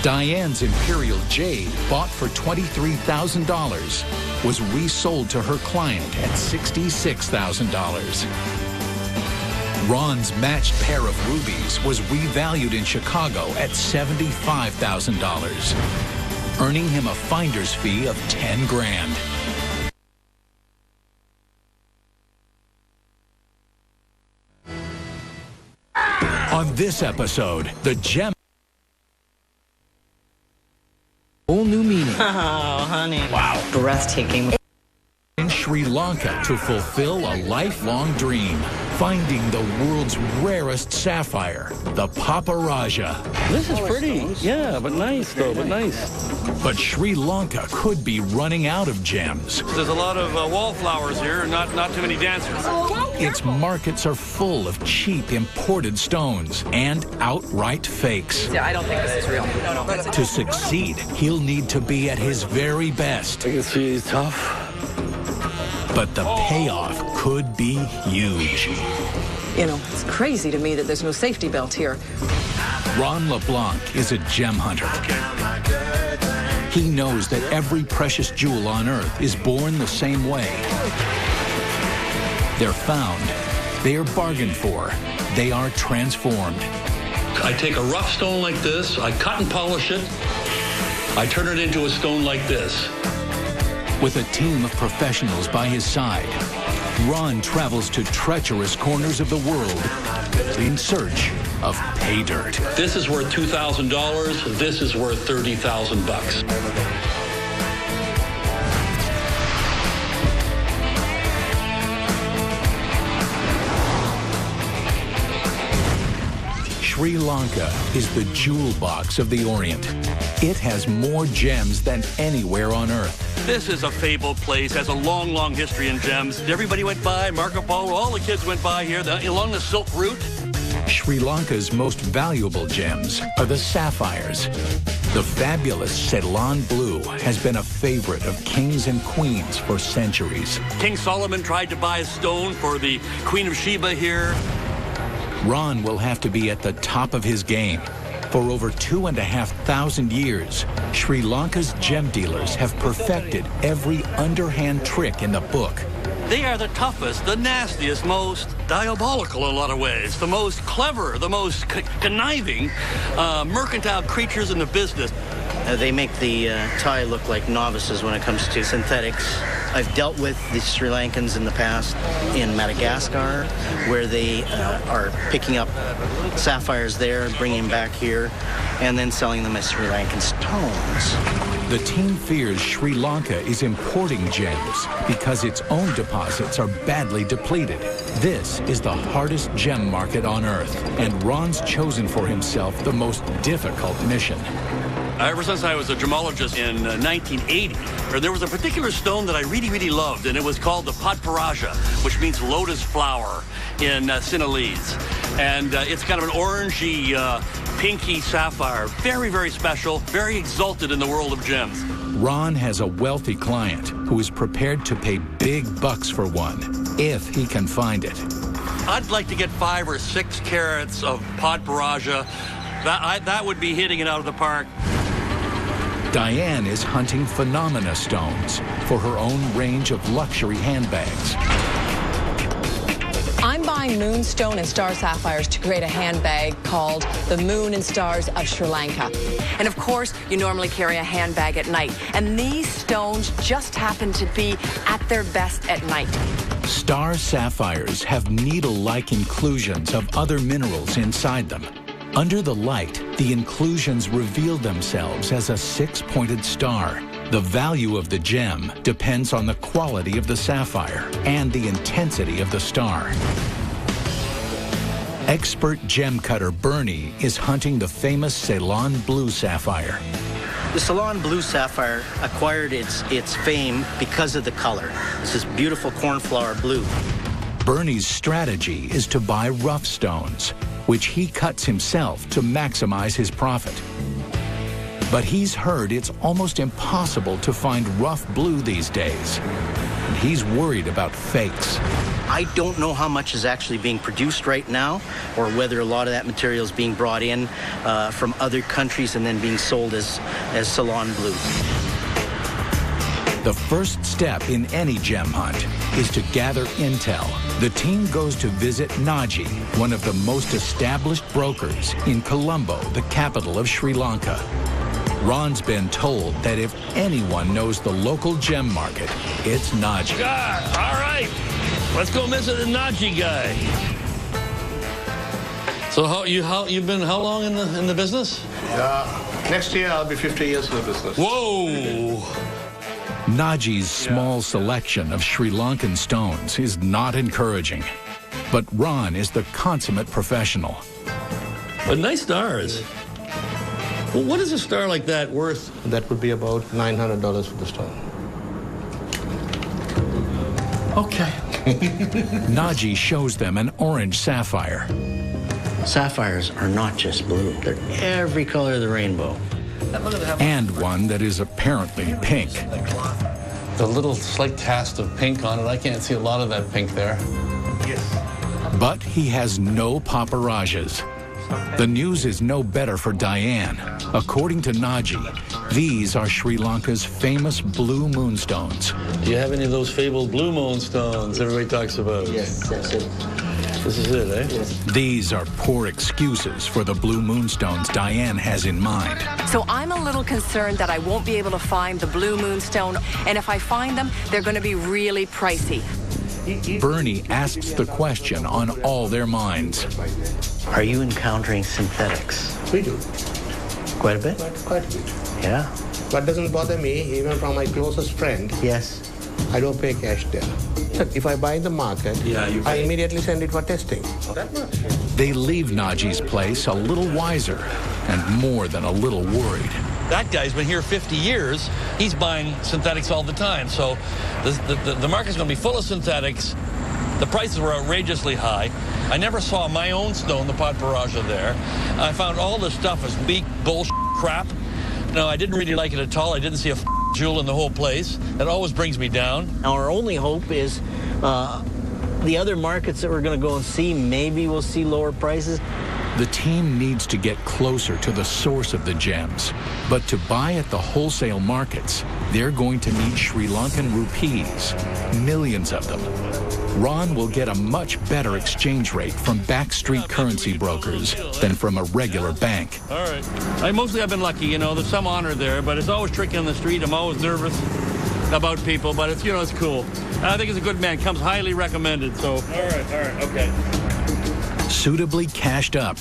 Diane's Imperial Jade, bought for $23,000, was resold to her client at $66,000. Ron's matched pair of rubies was revalued in Chicago at $75,000, earning him a finder's fee of 10 grand. On this episode, the gem... Whole new meaning. Oh, honey. Wow. Breathtaking. In Sri Lanka to fulfill a lifelong dream, finding the world's rarest sapphire, the Paparaja. This is pretty. Yeah, but nice, though, but nice. But Sri Lanka could be running out of gems. There's a lot of wallflowers here, not too many dancers. Its markets are full of cheap imported stones and outright fakes. Yeah, I don't think this is real. No. To succeed, he'll need to be at his very best. I can see he's tough. But the payoff could be huge. You know, it's crazy to me that there's no safety belt here. Ron LeBlanc is a gem hunter. He knows that every precious jewel on Earth is born the same way. They're found, they are bargained for, they are transformed. I take a rough stone like this, I cut and polish it, I turn it into a stone like this. With a team of professionals by his side, Ron travels to treacherous corners of the world in search of pay dirt. This is worth $2,000. This is worth $30,000. Sri Lanka is the jewel box of the Orient. It has more gems than anywhere on Earth. This is a fabled place, has a long, long history in gems. Everybody went by, Marco Polo, all the kids went by here along the Silk Route. Sri Lanka's most valuable gems are the sapphires. The fabulous Ceylon blue has been a favorite of kings and queens for centuries. King Solomon tried to buy a stone for the Queen of Sheba here. Ron will have to be at the top of his game. For over 2,500 years, Sri Lanka's gem dealers have perfected every underhand trick in the book. They are the toughest, the nastiest, most diabolical in a lot of ways, the most clever, the most conniving mercantile creatures in the business. They make the Thai look like novices when it comes to synthetics. I've dealt with the Sri Lankans in the past in Madagascar, where they are picking up sapphires there, bringing them back here, and then selling them as Sri Lankan stones. The team fears Sri Lanka is importing gems because its own deposits are badly depleted. This is the hardest gem market on Earth, and Ron's chosen for himself the most difficult mission. Ever since I was a gemologist in 1980, there was a particular stone that I really loved, and it was called the Padparaja, which means lotus flower in Sinhalese. And it's kind of an orangey, pinky sapphire. Very special, very exalted in the world of gems. Ron has a wealthy client who is prepared to pay big bucks for one, if he can find it. I'd like to get 5 or 6 carats of Padparaja. That would be hitting it out of the park. Diane is hunting phenomena stones for her own range of luxury handbags. I'm buying moonstone and star sapphires to create a handbag called the Moon and Stars of Sri Lanka. And of course, you normally carry a handbag at night. And these stones just happen to be at their best at night. Star sapphires have needle-like inclusions of other minerals inside them. Under the light, the inclusions reveal themselves as a 6-pointed star. The value of the gem depends on the quality of the sapphire and the intensity of the star. Expert gem cutter Bernie is hunting the famous Ceylon blue sapphire. The Ceylon blue sapphire acquired its fame because of the color. It's this beautiful cornflower blue. Bernie's strategy is to buy rough stones, which he cuts himself to maximize his profit. But he's heard it's almost impossible to find rough blue these days. And he's worried about fakes. I don't know how much is actually being produced right now, or whether a lot of that material is being brought in from other countries and then being sold as Ceylon blue. The first step in any gem hunt is to gather intel. The team goes to visit Naji, one of the most established brokers in Colombo, the capital of Sri Lanka. Ron's been told that if anyone knows the local gem market, it's Naji. All right, let's go visit the Naji guy. So you've been how long in the business? Next year I'll be 50 years in the business. Whoa! Naji's small selection of Sri Lankan stones is not encouraging, but Ron is the consummate professional. But nice stars. Well, what is a star like that worth? That would be about $900 for the stone. Okay. Naji shows them an orange sapphire. Sapphires are not just blue. They're every color of the rainbow. And one that is apparently pink. The little slight cast of pink on it, I can't see a lot of that pink there. Yes. But he has no paparajas. The news is no better for Diane. According to Naji, these are Sri Lanka's famous blue moonstones. Do you have any of those fabled blue moonstones everybody talks about? Yes, that's it. This is it, eh? Yes. These are poor excuses for the blue moonstones Diane has in mind. So I'm a little concerned that I won't be able to find the blue moonstone, and if I find them, they're going to be really pricey. Bernie asks the question on all their minds. Are you encountering synthetics? We do. Quite a bit? Quite a bit. Yeah. What doesn't bother me, even from my closest friend, Yes. I don't pay cash there. Look, if I buy in the market, I immediately send it for testing. They leave Naji's place a little wiser and more than a little worried. That guy's been here 50 years. He's buying synthetics all the time. So the market's going to be full of synthetics. The prices were outrageously high. I never saw my own stone, the Padparaja, there. I found all this stuff as weak bullshit crap. No, I didn't really like it at all. I didn't see a jewel in the whole place. That always brings me down. Our only hope is The other markets that we're going to go and see, maybe we'll see lower prices. The team needs to get closer to the source of the gems. But to buy at the wholesale markets, they're going to need Sri Lankan rupees, millions of them. Ron will get a much better exchange rate from backstreet currency brokers than from a regular bank. All right. I've been lucky, you know, there's some honor there, but it's always tricky on the street. I'm always nervous about people, but it's, you know, it's cool. I think he's a good man, comes highly recommended, so. All right, okay. Suitably cashed up,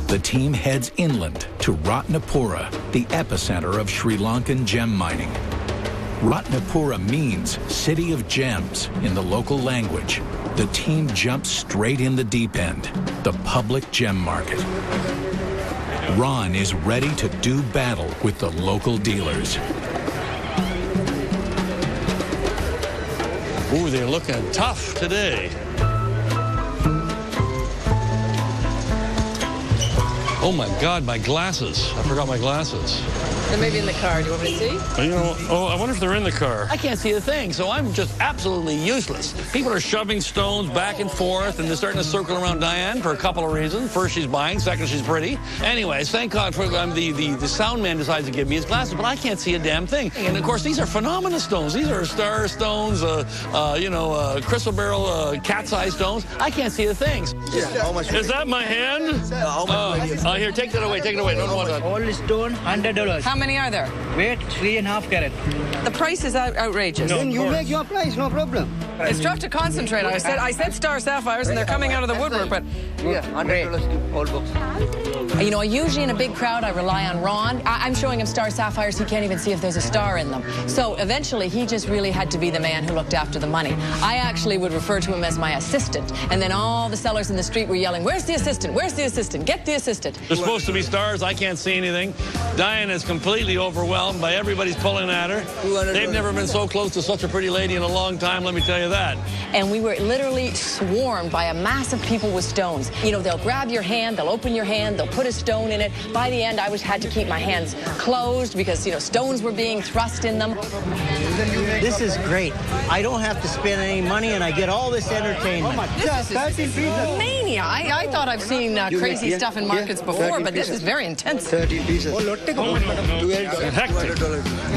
the team heads inland to Ratnapura, the epicenter of Sri Lankan gem mining. Ratnapura means City of Gems in the local language. The team jumps straight in the deep end, the public gem market. Ron is ready to do battle with the local dealers. Ooh, they're looking tough today. Oh my God, my glasses. I forgot my glasses. They're maybe in the car. Do you want me to see? You know, I wonder if they're in the car. I can't see a thing, so I'm just absolutely useless. People are shoving stones back and forth, and they're starting to circle around Diane for a couple of reasons. First, she's buying. Second, she's pretty. Anyways, thank God for the sound man decides to give me his glasses, but I can't see a damn thing. And of course, these are phenomena stones. These are star stones, crystal barrel, cat's eye stones. I can't see a thing. Yeah, how much? Is that my hand? Here, take that away. Take it away. No, All stone, $100. How many are there? Weight, 3.5 carat. The price is outrageous. Then you make your price, no problem. It's tough to concentrate. I said star sapphires, and they're coming out of the woodwork, but yeah, $100 all books. You know, usually in a big crowd, I rely on Ron. I'm showing him star sapphires. He can't even see if there's a star in them. So eventually, he just really had to be the man who looked after the money. I actually would refer to him as my assistant. And then all the sellers in the street were yelling, "Where's the assistant? Where's the assistant? Get the assistant." They're supposed to be stars. I can't see anything. Diane is completely overwhelmed by everybody's pulling at her. They've never been so close to such a pretty lady in a long time, let me tell you that. And we were literally swarmed by a mass of people with stones. You know, they'll grab your hand, they'll open your hand, they'll put a stone in it. By the end, I had to keep my hands closed because, you know, stones were being thrust in them. This is great. I don't have to spend any money, and I get all this entertainment. This is mania. I thought I've seen crazy stuff in markets before, but this is very intense. 13 pieces. Hectic.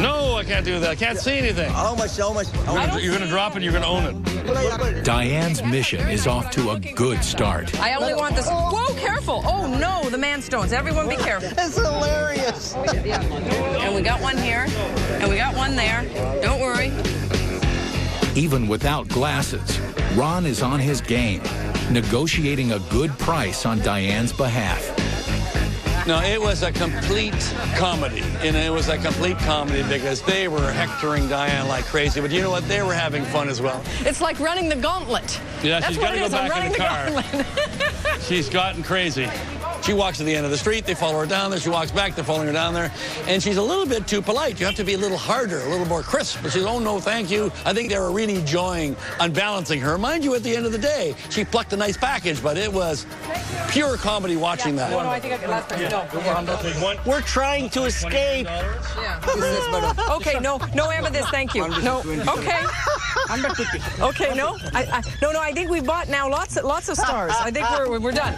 No, I can't do that. I can't see anything. How much? You're going to drop it, you're going to own it. Diane's mission is off to a good start. I only want this. Whoa, careful. Oh, no, the man stones. Everyone be careful. It's hilarious. And we got one here, and we got one there. Don't worry. Even without glasses, Ron is on his game, negotiating a good price on Diane's behalf. No, it was a complete comedy, and it was a complete comedy because they were hectoring Diane like crazy, but you know what? They were having fun as well. It's like running the gauntlet. Yeah, That's she's got to go back in the car. She's gotten crazy. She walks to the end of the street, they follow her down there, she walks back, they're following her down there, and she's a little bit too polite. You have to be a little harder, a little more crisp. But she says, "Oh, no, thank you." I think they were really enjoying unbalancing her. Mind you, at the end of the day, she plucked a nice package, but it was pure comedy watching that. No, I think I got last time. No. We're trying to escape. Yeah. Okay, no amethyst, thank you. No, okay. Okay, no. I think we've bought now lots of stars. I think we're done.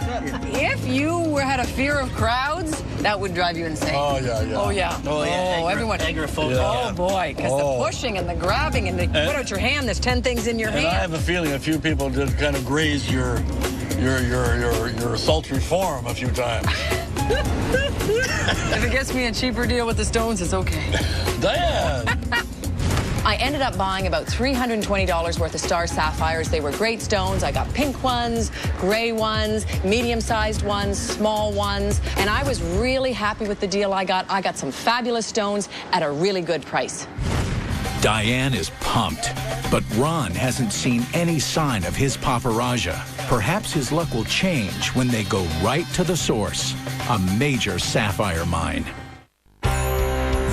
If you had a fear of crowds, that would drive you insane. Oh, yeah. Oh, yeah. Oh, everyone. Oh, boy, because the pushing and the grabbing and the put out your hand, there's 10 things in your hand. I have a feeling a few people did kind of graze your sultry form a few times. If it gets me a cheaper deal with the stones, it's okay. Diane! I ended up buying about $320 worth of star sapphires. They were great stones. I got pink ones, gray ones, medium-sized ones, small ones, and I was really happy with the deal I got. I got some fabulous stones at a really good price. Diane is pumped, but Ron hasn't seen any sign of his paparaja. Perhaps his luck will change when they go right to the source, a major sapphire mine.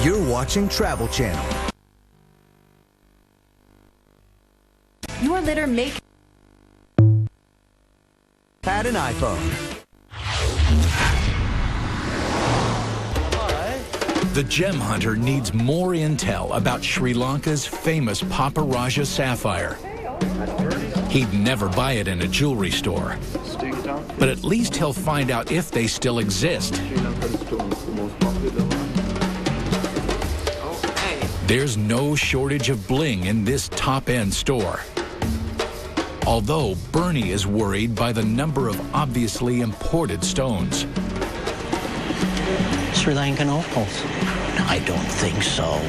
You're watching Travel Channel. Your litter may Had an iPhone. The gem hunter needs more intel about Sri Lanka's famous paparaja sapphire. He'd never buy it in a jewelry store, but at least he'll find out if they still exist. There's no shortage of bling in this top-end store. Although Bernie is worried by the number of obviously imported stones. Sri Lankan opals? I don't think so.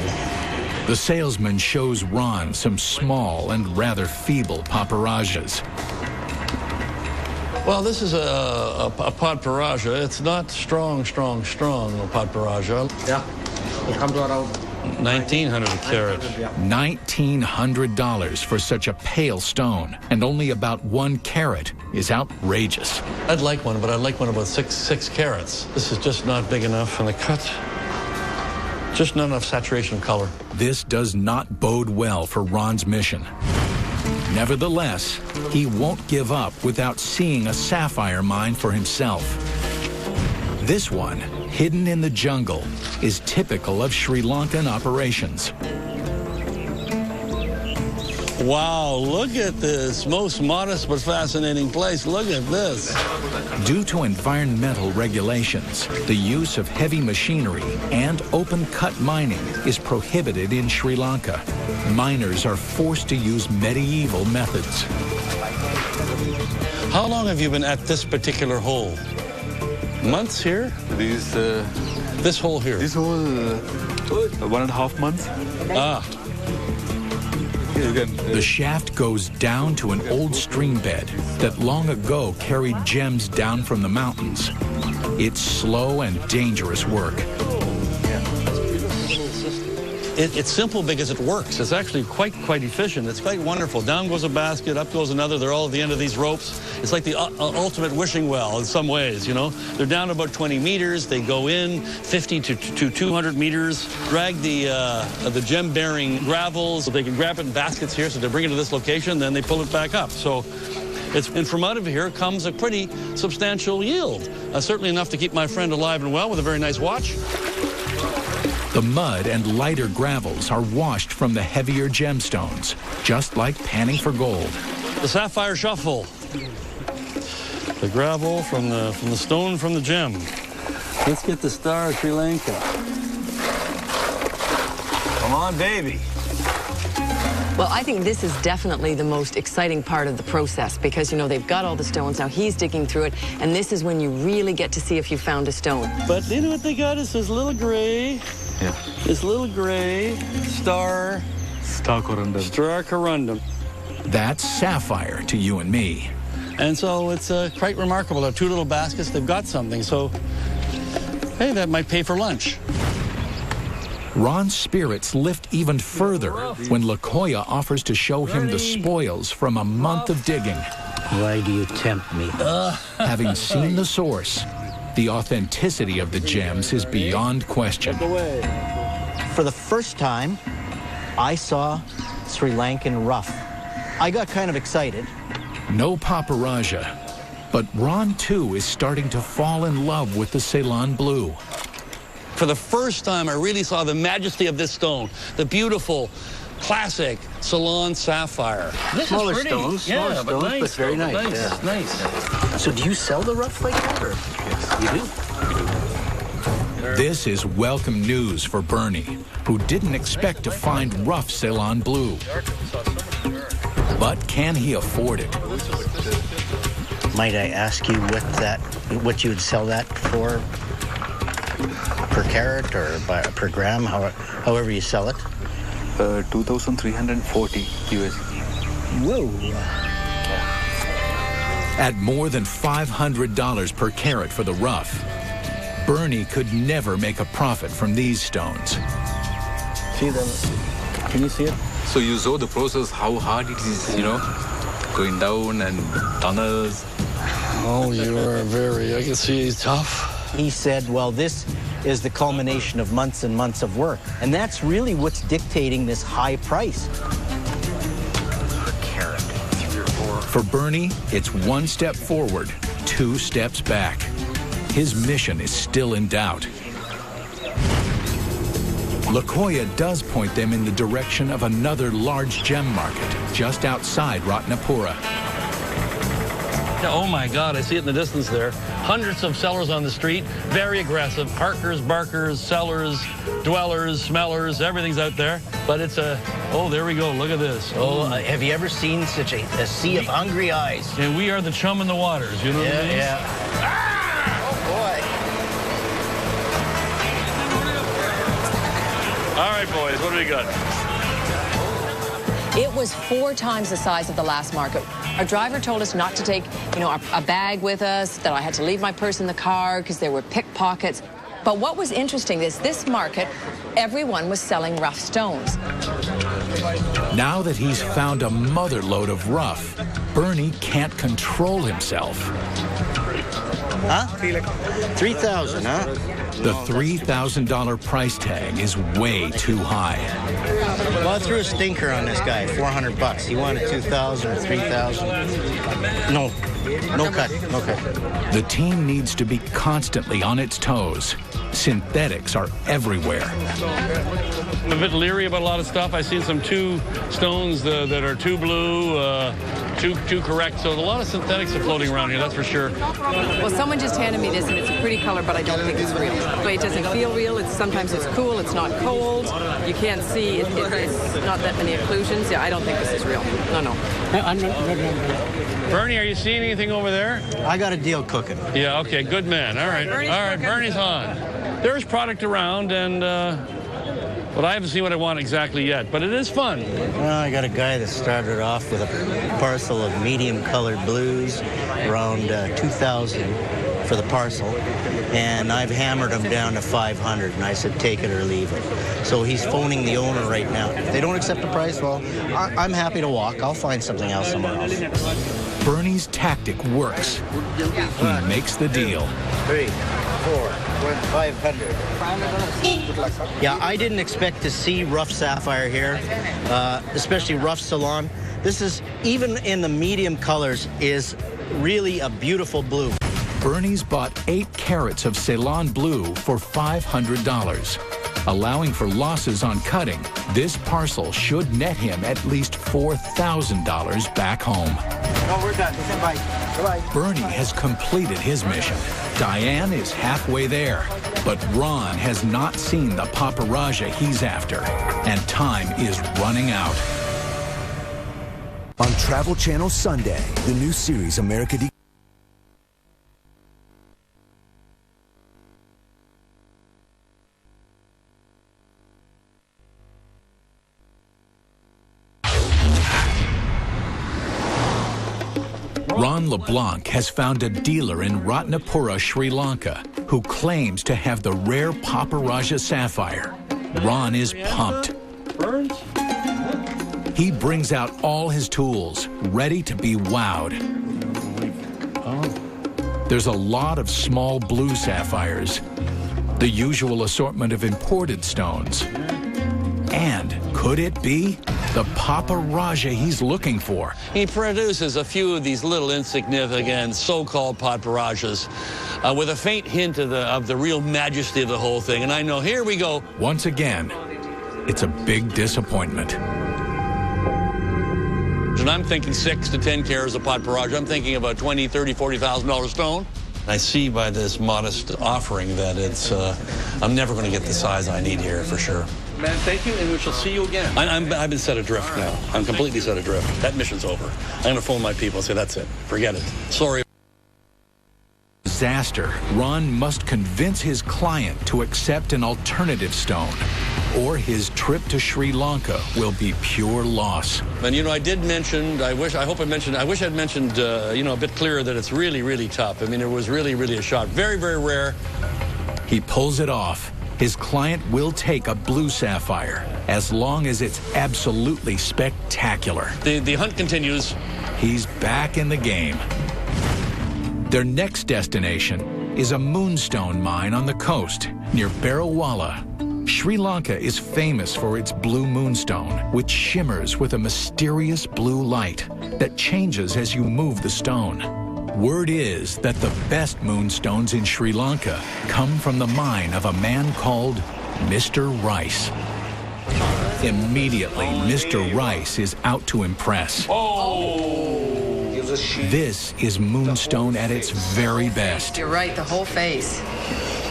The salesman shows Ron some small and rather feeble paparajas. Well, this is a paparaja. It's not strong paparaja. Yeah, it comes around $1,900 a carat. $1,900 for such a pale stone, and only about 1 carat is outrageous. I'd like one, but I'd like one about six carats. This is just not big enough in the cut. Just not enough saturation of color. This does not bode well for Ron's mission. Nevertheless, he won't give up without seeing a sapphire mine for himself. This one, hidden in the jungle, is typical of Sri Lankan operations. Wow, look at this. Most modest but fascinating place. Look at this. Due to environmental regulations, the use of heavy machinery and open-cut mining is prohibited in Sri Lanka. Miners are forced to use medieval methods. How long have you been at this particular hole? Months here? This hole here? This hole, 1.5 months. Ah. The shaft goes down to an old stream bed that long ago carried gems down from the mountains. It's slow and dangerous work. It's simple because it works. It's actually quite efficient. It's quite wonderful. Down goes a basket, up goes another. They're all at the end of these ropes. It's like the ultimate wishing well in some ways, you know. They're down about 20 meters. They go in 50 to 200 meters, drag the gem-bearing gravel so they can grab it in baskets here. So they bring it to this location, then they pull it back up. So and from out of here comes a pretty substantial yield. Certainly enough to keep my friend alive and well with a very nice watch. The mud and lighter gravels are washed from the heavier gemstones, just like panning for gold. The sapphire shuffle. The gravel from the stone from the gem. Let's get the Star of Sri Lanka. Come on, baby. Well, I think this is definitely the most exciting part of the process because, you know, they've got all the stones. Now he's digging through it, and this is when you really get to see if you found a stone. But you know what they got is this little gray. Yeah. This little gray star corundum. Star corundum. That's sapphire to you and me. And so it's quite remarkable. Our 2 little baskets, they've got something. So, hey, that might pay for lunch. Ron's spirits lift even further when Lakoya offers to show him the spoils from a month of digging. Why do you tempt me? Having seen the source, the authenticity of the gems is beyond question. For the first time, I saw Sri Lankan rough. I got kind of excited. No paparaja, but Ron too is starting to fall in love with the Ceylon blue. For the first time, I really saw the majesty of this stone, the beautiful, classic Ceylon sapphire. Smaller stones, but very nice. Nice. So do you sell the rough like that, or? Yes, you do. This is welcome news for Bernie, who didn't expect to find rough Ceylon blue. But can he afford it? Might I ask you what you would sell that for? Per carat or per gram, however you sell it? 2,340 USD. Whoa. At more than $500 per carat for the rough, Bernie could never make a profit from these stones. See them? Can you see it? So you saw the process, how hard it is, you know, going down and tunnels. Oh, you are I can see he's tough. He said, well, this is the culmination of months and months of work. And that's really what's dictating this high price. Per carat, 3 or 4. For Bernie, it's 1 step forward, 2 steps back. His mission is still in doubt. Lakoya does point them in the direction of another large gem market just outside Ratnapura. Oh my God, I see it in the distance there. Hundreds of sellers on the street, very aggressive. Parkers, barkers, sellers, dwellers, smellers, everything's out there. But it's a, oh, there we go, look at this. Oh, have you ever seen such a sea of hungry eyes? And we are the chum in the waters, you know what I mean? Yeah. Ah! Oh, boy. All right, boys, what do we got? It was 4 times the size of the last market. Our driver told us not to take, a bag with us, that I had to leave my purse in the car because there were pickpockets. But what was interesting is this market, everyone was selling rough stones. Now that he's found a motherload of rough, Bernie can't control himself. Huh? 3,000, huh? The $3,000 price tag is way too high. Well, I threw a stinker on this guy, $400. He wanted 2,000 or 3,000. No cut. The team needs to be constantly on its toes. Synthetics are everywhere. I'm a bit leery about a lot of stuff. I've seen some 2 stones that are too blue, too correct. So a lot of synthetics are floating around here, that's for sure. Well, someone just handed me this, and it's a pretty color, but I don't think it's real. It doesn't feel real. Sometimes it's cool. It's not cold. You can't see. It's not that many occlusions. Yeah, I don't think this is real. No. Bernie, are you seeing anything over there? I got a deal cooking. Yeah, okay, good man. All right, Bernie's on. There's product around, but I haven't seen what I want exactly yet. But it is fun. Well, I got a guy that started off with a parcel of medium-colored blues, around 2,000 for the parcel, and I've hammered him down to 500, and I said, take it or leave it. So he's phoning the owner right now. If they don't accept the price, well, I'm happy to walk. I'll find something else somewhere else. Bernie's tactic works. He makes the deal. 3, 4, 500. Yeah, I didn't expect to see rough sapphire here, especially rough Ceylon. This is, even in the medium colors, is really a beautiful blue. Bernie's bought 8 carats of Ceylon blue for $500. Allowing for losses on cutting, this parcel should net him at least $4,000 back home. No, we're done. Bye. Bye. Bernie has completed his mission. Diane is halfway there, but Ron has not seen the paparaja he's after, and time is running out. On Travel Channel Sunday, the new series America Ron LeBlanc has found a dealer in Ratnapura, Sri Lanka, who claims to have the rare paparaja sapphire. Ron is pumped. He brings out all his tools, ready to be wowed. There's a lot of small blue sapphires, the usual assortment of imported stones. And could it be the paparaja he's looking for? He produces a few of these little insignificant so-called paparajas with a faint hint of the real majesty of the whole thing. And I know, here we go. Once again, it's a big disappointment. And I'm thinking 6 to 10 carats of paparaja. I'm thinking about $20,000, $30,000, $40,000 stone. I see by this modest offering that it's, I'm never going to get the size I need here for sure. Man, thank you, and we shall see you again. I've been set adrift now. I'm completely set adrift. That mission's over. I'm going to phone my people and say, that's it. Forget it. Sorry. Disaster. Ron must convince his client to accept an alternative stone, or his trip to Sri Lanka will be pure loss. And I did mention, I wish I'd mentioned, a bit clearer that it's really, really tough. I mean, it was really, really a shot. Very, very rare. He pulls it off. His client will take a blue sapphire as long as it's absolutely spectacular. The hunt continues. He's back in the game. Their next destination is a moonstone mine on the coast near Barawala. Sri Lanka is famous for its blue moonstone, which shimmers with a mysterious blue light that changes as you move the stone. Word is that the best moonstones in Sri Lanka come from the mine of a man called Mr. Rice. Immediately, Mr. Rice is out to impress. This is moonstone at its very best. You're right, the whole face.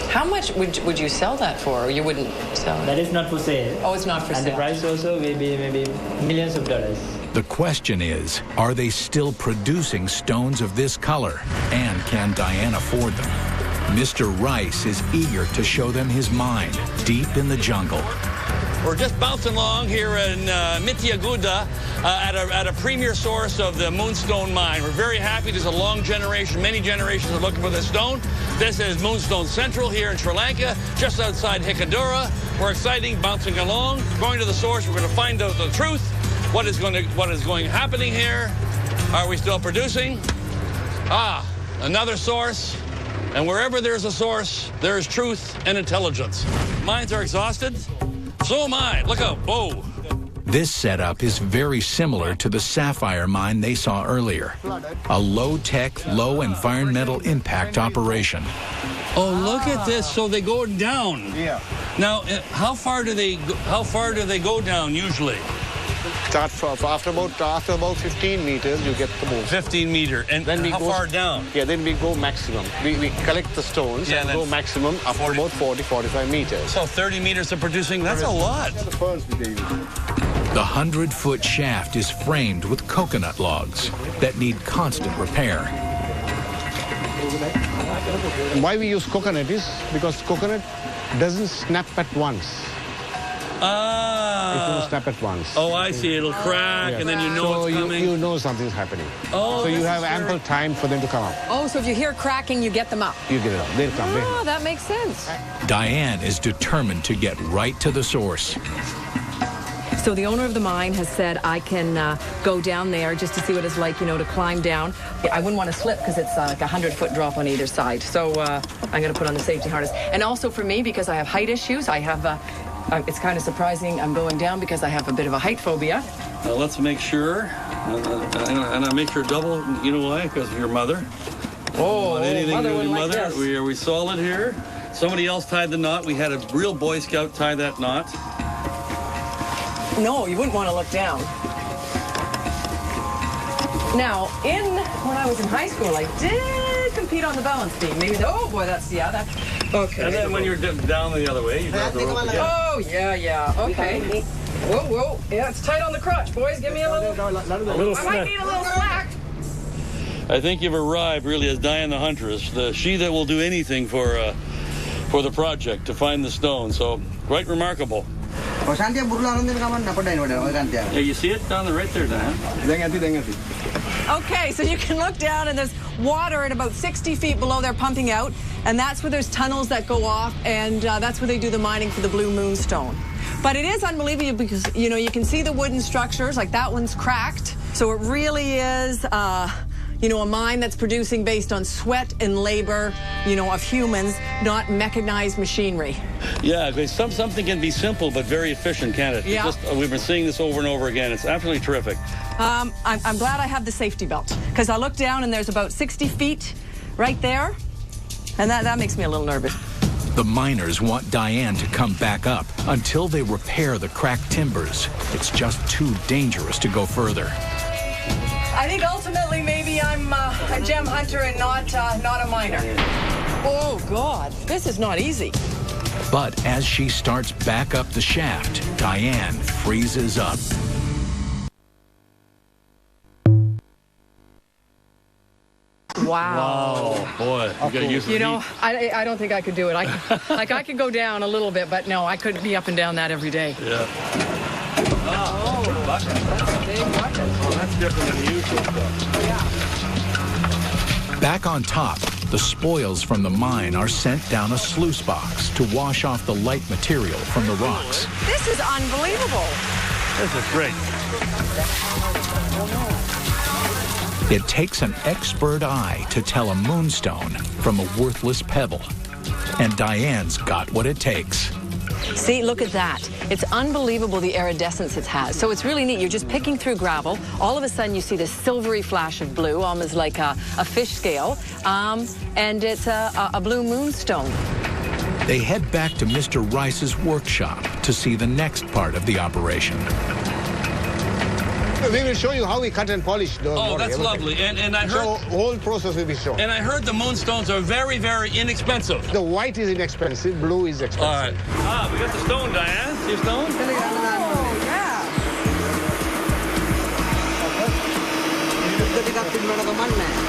How much would you sell that for, or you wouldn't sell it? That is not for sale. Oh, it's not for sale. And the price also will be maybe millions of dollars. The question is, are they still producing stones of this color? And can Diane afford them? Mr. Rice is eager to show them his mine deep in the jungle. We're just bouncing along here in Mityaguda at a premier source of the Moonstone mine. We're very happy. There's a long generation, many generations are looking for this stone. This is Moonstone Central here in Sri Lanka, just outside Hikadura. We're exciting, bouncing along, going to the source. We're going to find out the truth. What is happening here? Are we still producing? Another source. And wherever there's a source, there is truth and intelligence. Mines are exhausted. So am I. Look out. Whoa. This setup is very similar to the sapphire mine they saw earlier. A low-tech, low-environmental impact operation. Oh, look at this. So they go down. Yeah. Now, how far do they go down usually? After about 15 meters, you get the moon. 15 meter. And then how far down? Yeah, then we go maximum. We collect the stones and go maximum up to about 40, 45 meters. So 30 meters of producing, that's a lot. The 100-foot shaft is framed with coconut logs that need constant repair. Why we use coconut is because coconut doesn't snap at once. It won't snap at once. Oh, I see. It'll crack, and then you know it's coming. You know something's happening. Oh, so you have ample time for them to come up. Oh, so if you hear cracking, you get them up. You get it up. They'll come. Oh, that makes sense. Diane is determined to get right to the source. So the owner of the mine has said I can go down there just to see what it's like, you know, to climb down. I wouldn't want to slip because it's like a 100-foot drop on either side. So I'm going to put on the safety harness. And also for me, because I have height issues, I have... it's kind of surprising I'm going down because I have a bit of a height phobia. Let's make sure, and I make sure double, you know why? Because of your mother. Oh, mother would like this. Are we solid here? Somebody else tied the knot. We had a real Boy Scout tie that knot. No, you wouldn't want to look down. Now, when I was in high school, I did compete on the balance beam. Maybe oh boy, that's okay. And then when you're down the other way, you grab the rope again. Oh yeah, okay. Whoa, yeah, it's tight on the crotch, boys. Give me a little I might need a little slack. I think you've arrived really as Diane the Huntress, she that will do anything for the project to find the stone. So quite remarkable. Yeah, you see it down the right there, Diane. Okay, so you can look down and there's water at about 60 feet below they're pumping out, and that's where there's tunnels that go off, and that's where they do the mining for the blue moonstone. But it is unbelievable because, you know, you can see the wooden structures, like that one's cracked. So it really is, you know, a mine that's producing based on sweat and labor, you know, of humans, not mechanized machinery. Yeah, because something can be simple but very efficient, can't it? Yeah. We've been seeing this over and over again. It's absolutely terrific. I'm glad I have the safety belt because I look down and there's about 60 feet right there, and that makes me a little nervous. The miners want Diane to come back up until they repair the cracked timbers. It's just too dangerous to go further. I think ultimately maybe I'm a gem hunter and not a miner. Oh, God, this is not easy. But as she starts back up the shaft, Diane freezes up. Wow. Oh, boy. You gotta use the You know, heat. I don't think I could do it. I could go down a little bit, but no, I couldn't be up and down that every day. Yeah. Oh, that's a big bucket. Oh, that's different than the usual stuff. Yeah. Back on top, the spoils from the mine are sent down a sluice box to wash off the light material from the rocks. This is unbelievable. This is great. It takes an expert eye to tell a moonstone from a worthless pebble. And Diane's got what it takes. See, look at that. It's unbelievable the iridescence it has. So it's really neat. You're just picking through gravel. All of a sudden, you see this silvery flash of blue, almost like a fish scale. And it's a blue moonstone. They head back to Mr. Rice's workshop to see the next part of the operation. We will show you how we cut and polish. Oh, that's lovely. And I heard... So whole process will be shown. And I heard the moonstones are very, very inexpensive. The white is inexpensive, blue is expensive. All right. Ah, we got the stone, Diane. See your stone? Oh, yeah.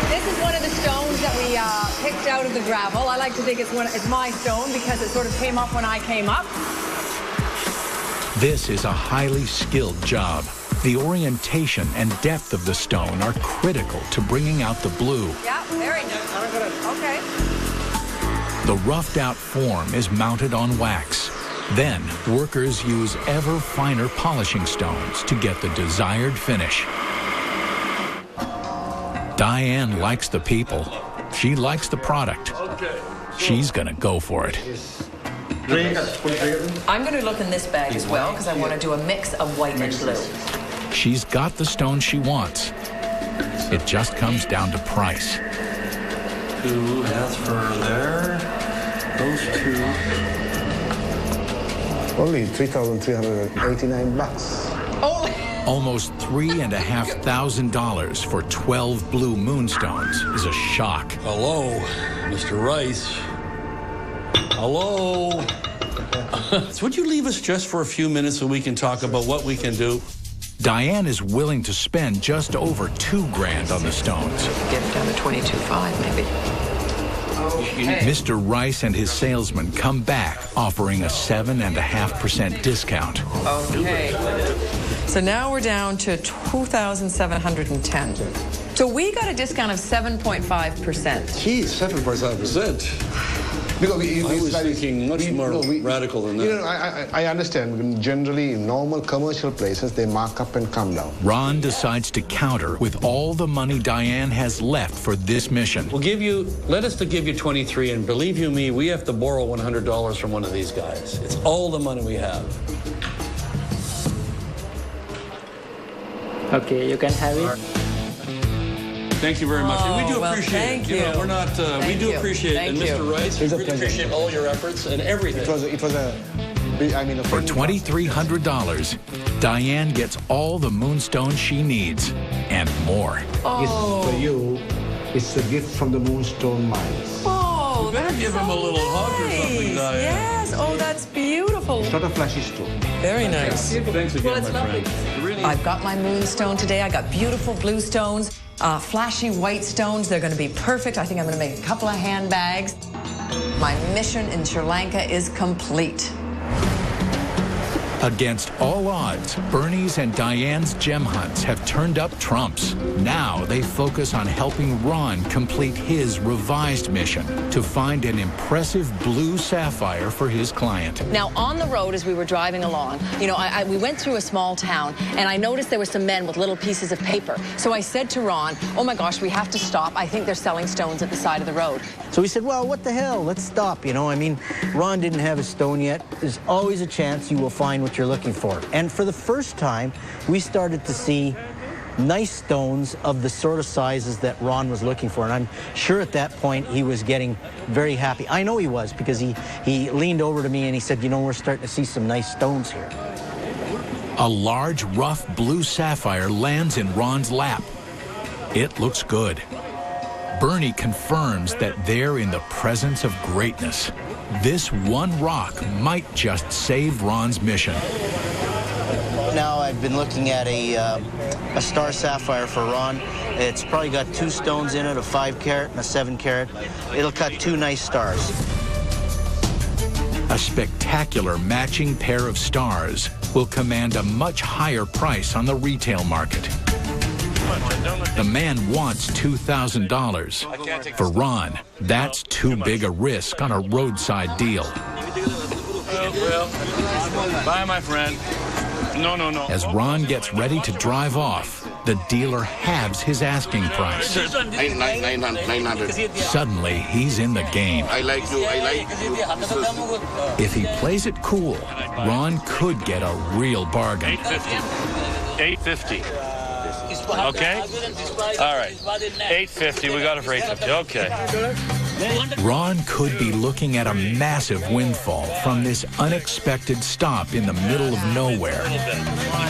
This is one of the stones that we picked out of the gravel. I like to think it's my stone because it sort of came up when I came up. This is a highly skilled job. The orientation and depth of the stone are critical to bringing out the blue. Yeah, very nice. Okay. The roughed out form is mounted on wax. Then, workers use ever finer polishing stones to get the desired finish. Diane likes the people. She likes the product. She's gonna go for it. I'm going to look in this bag as well because I want to do a mix of white and blue. She's got the stone she wants. It just comes down to price. 2 has for there. Those 2. Only $3,389. Almost $3,500 for 12 blue moonstones is a shock. Hello, Mr. Rice. Hello. So would you leave us just for a few minutes so we can talk about what we can do? Diane is willing to spend just over $2,000 on the stones. Get it down to $22,500 maybe. Mr. Rice and his salesman come back offering a 7.5% discount. Okay. So now we're down to $2,710. So we got a discount of 7.5%. Geez, 7.5%. Because I was thinking much more radical than that. You know, I understand. Generally, in normal commercial places, they mark up and come down. Ron decides to counter with all the money Diane has left for this mission. Let us give you 23, and believe you me, we have to borrow $100 from one of these guys. It's all the money we have. Okay, you can have it. Thank you very much. And we do appreciate it. You know, we're not, we do appreciate it. And Mr. Rice, we really appreciate all your efforts and everything. It was a For $2,300, Diane gets all the moonstones she needs and more. This for you. It's a gift from the Moonstone Mines. Oh, you better give him a little hug or something, Diane. Yes. Oh, that's beautiful. It's not a flashy stone. Very nice. Thanks again, Well, it's my lovely. friend. Really. I've got my moonstone today. I got beautiful blue stones, flashy white stones. They're going to be perfect. I think I'm going to make a couple of handbags. My mission in Sri Lanka is complete. Against all odds, Bernie's and Diane's gem hunts have turned up trumps. Now they focus on helping Ron complete his revised mission to find an impressive blue sapphire for his client. Now, on the road as we were driving along, you know, we went through a small town, and I noticed there were some men with little pieces of paper. So I said to Ron, oh my gosh, we have to stop. I think they're selling stones at the side of the road. So we said, well, what the hell? Let's stop, you know. I mean, Ron didn't have a stone yet. There's always a chance you will find what you're looking for. And for the first time, we started to see nice stones of the sort of sizes that Ron was looking for. And I'm sure at that point he was getting very happy. I know he was, because he leaned over to me and he said, you know, we're starting to see some nice stones here. A large, rough blue sapphire lands in Ron's lap. It looks good. Bernie confirms that they're in the presence of greatness. This one rock might just save Ron's mission. Now I've been looking at a star sapphire for Ron. It's probably got 2 stones in it, a 5 carat and a 7 carat. It'll cut 2 nice stars. A spectacular matching pair of stars will command a much higher price on the retail market. The man wants $2,000. For Ron, that's too big a risk on a roadside deal. Well, bye, my friend. No. As Ron gets ready to drive off, the dealer halves his asking price. 900. Suddenly, he's in the game. I like you. If he plays it cool, Ron could get a real bargain. 850. Okay? All right. 850. We got it for 850. Okay. Ron could be looking at a massive windfall from this unexpected stop in the middle of nowhere. He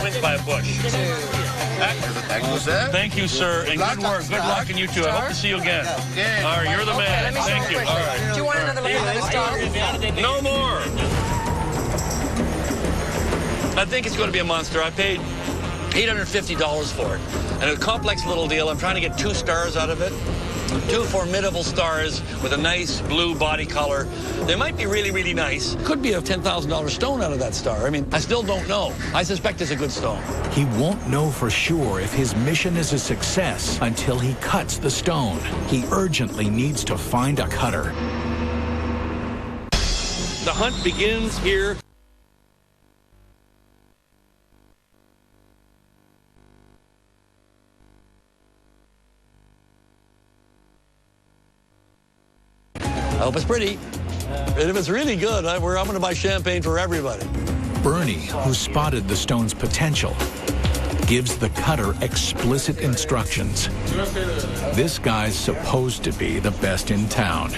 wins by a bush. Thank you, sir, and good work. Good luck, and you too. I hope to see you again. All right, you're the man. Thank you. All right. Do you want another star? No more. I think it's going to be a monster. I paid $850 for it. And a complex little deal. I'm trying to get 2 stars out of it. 2 formidable stars with a nice blue body color. They might be really, really nice. Could be a $10,000 stone out of that star. I mean, I still don't know. I suspect it's a good stone. He won't know for sure if his mission is a success until he cuts the stone. He urgently needs to find a cutter. The hunt begins here. I hope it's pretty. And if it's really good, I'm going to buy champagne for everybody. Bernie, who spotted the stone's potential, gives the cutter explicit instructions. This guy's supposed to be the best in town.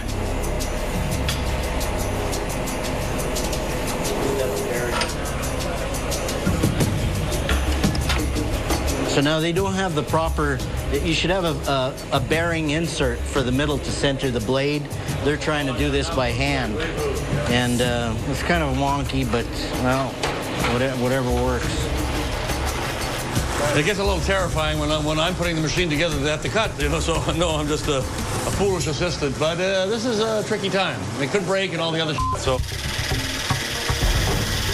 So now they don't have the proper, you should have a bearing insert for the middle to center the blade. They're trying to do this by hand. And it's kind of wonky, but, well, whatever works. It gets a little terrifying when I'm putting the machine together to have to cut, you know, so no, I'm just a foolish assistant. But this is a tricky time. It could break and all the other shit, so.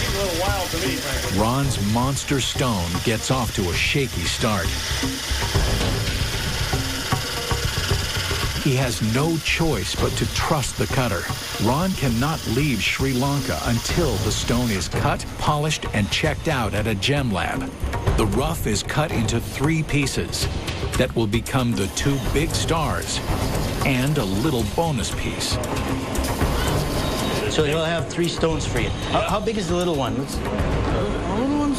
A little wild to me, frankly. Ron's monster stone gets off to a shaky start. He has no choice but to trust the cutter. Ron cannot leave Sri Lanka until the stone is cut, polished, and checked out at a gem lab. The rough is cut into 3 pieces that will become the 2 big stars and a little bonus piece. So he'll have 3 stones for you. How big is the little one? The little ones?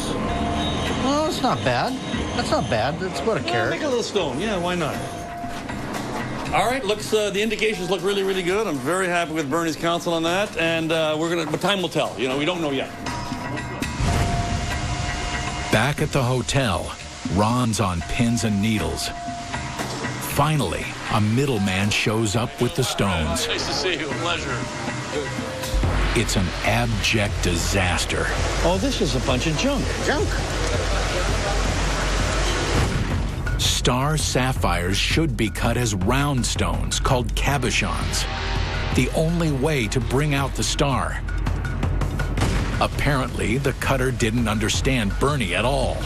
Oh, it's not bad. That's not bad. That's about a carat. Make a little stone. Yeah, why not? All right, looks the indications look really, really good. I'm very happy with Bernie's counsel on that, and but time will tell. You know, we don't know yet. Back at the hotel, Ron's on pins and needles. Finally, a middleman shows up with the stones. Nice to see you. A pleasure. It's an abject disaster. Oh, this is a bunch of junk. Junk? Star sapphires should be cut as round stones called cabochons. The only way to bring out the star. Apparently, the cutter didn't understand Bernie at all.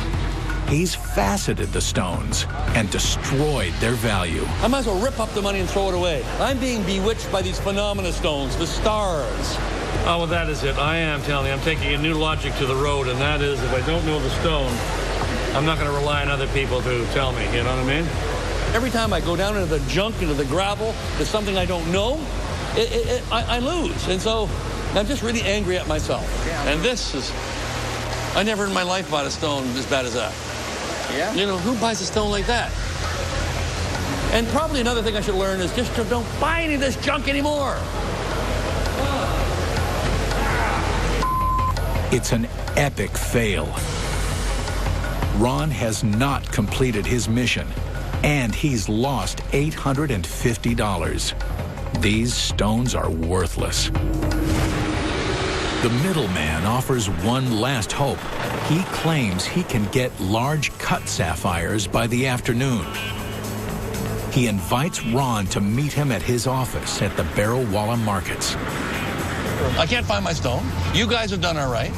He's faceted the stones and destroyed their value. I might as well rip up the money and throw it away. I'm being bewitched by these phenomena stones, the stars. Oh, well, that is it. I am telling you, I'm taking a new logic to the road, and that is if I don't know the stone, I'm not going to rely on other people to tell me, you know what I mean? Every time I go down into the junk, into the gravel, there's something I don't know, I lose. And so I'm just really angry at myself. And this is, I never in my life bought a stone as bad as that. Yeah. You know, who buys a stone like that? And probably another thing I should learn is just to don't buy any of this junk anymore. It's an epic fail. Ron has not completed his mission, and he's lost $850. These stones are worthless. The middleman offers one last hope. He claims he can get large cut sapphires by the afternoon. He invites Ron to meet him at his office at the Barrowwalla markets. I can't find my stone. You guys have done all right.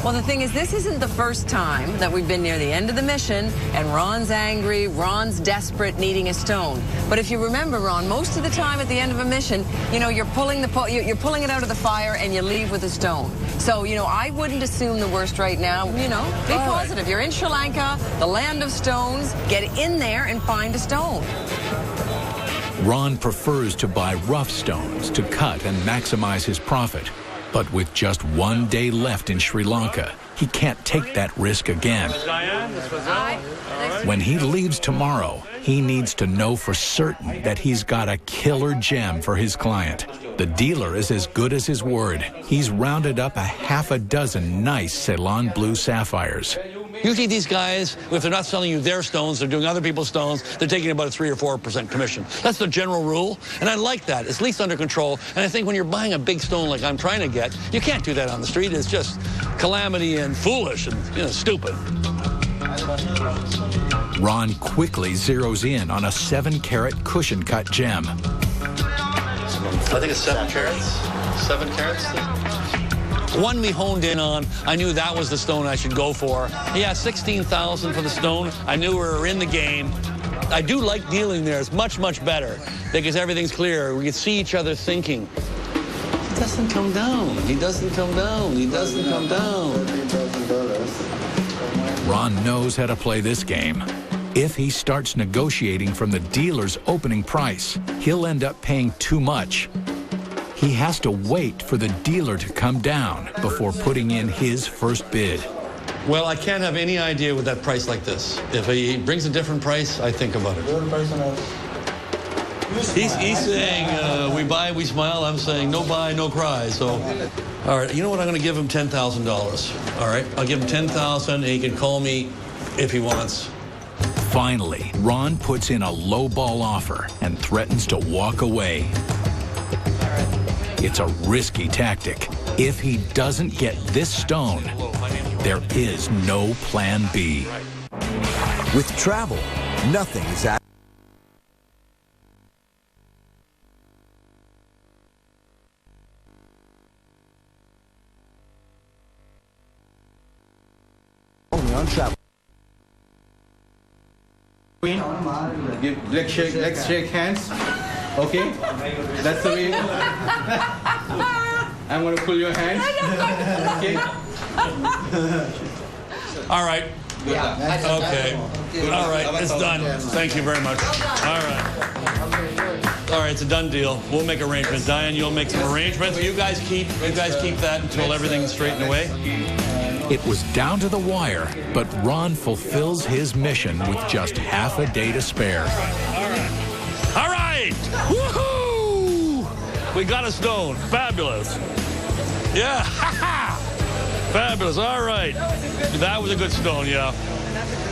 Well, the thing is, this isn't the first time that we've been near the end of the mission, and Ron's angry, Ron's desperate, needing a stone. But if you remember, Ron, most of the time at the end of a mission, you know, you're pulling it out of the fire and you leave with a stone. So, you know, I wouldn't assume the worst right now. You know, be positive. You're in Sri Lanka, the land of stones. Get in there and find a stone. Ron prefers to buy rough stones to cut and maximize his profit. But with just 1 day left in Sri Lanka, he can't take that risk again. Diane, this was Al. When he leaves tomorrow, he needs to know for certain that he's got a killer gem for his client. The dealer is as good as his word. He's rounded up a half a dozen nice Ceylon blue sapphires. Usually these guys, if they're not selling you their stones, they're doing other people's stones, they're taking about a 3 or 4% commission. That's the general rule, and I like that. It's at least under control, and I think when you're buying a big stone like I'm trying to get, you can't do that on the street. It's just calamity and foolish and, stupid. Ron quickly zeroes in on a 7-carat cushion-cut gem. I think it's 7 carats. 7 carats? One we honed in on, I knew that was the stone I should go for. Yeah, $16,000 for the stone. I knew we were in the game. I do like dealing there. It's much, much better because everything's clear. We can see each other thinking. He doesn't come down. He doesn't come down. He doesn't come down. Ron knows how to play this game. If he starts negotiating from the dealer's opening price, he'll end up paying too much. He has to wait for the dealer to come down before putting in his first bid. Well, I can't have any idea with that price like this. If he brings a different price, I think about it. He's saying, we buy, we smile. I'm saying, no buy, no cry. So, all right, you know what? I'm going to give him $10,000. All right, I'll give him $10,000, and he can call me if he wants. Finally, Ron puts in a low-ball offer and threatens to walk away. It's a risky tactic. If he doesn't get this stone, there is no plan B. With travel, nothing is at only on travel. Let's shake hands. Okay? That's the way. I'm going to pull your hand. Okay? All right. Okay. All right. It's done. Thank you very much. All right. All right. It's a done deal. We'll make arrangements. Diane, you'll make some arrangements. You guys keep that until everything's straightened away. It was down to the wire, but Ron fulfills his mission with just half a day to spare. All right! Woohoo! We got a stone. Fabulous. Yeah. Fabulous. All right. That was a good stone, yeah.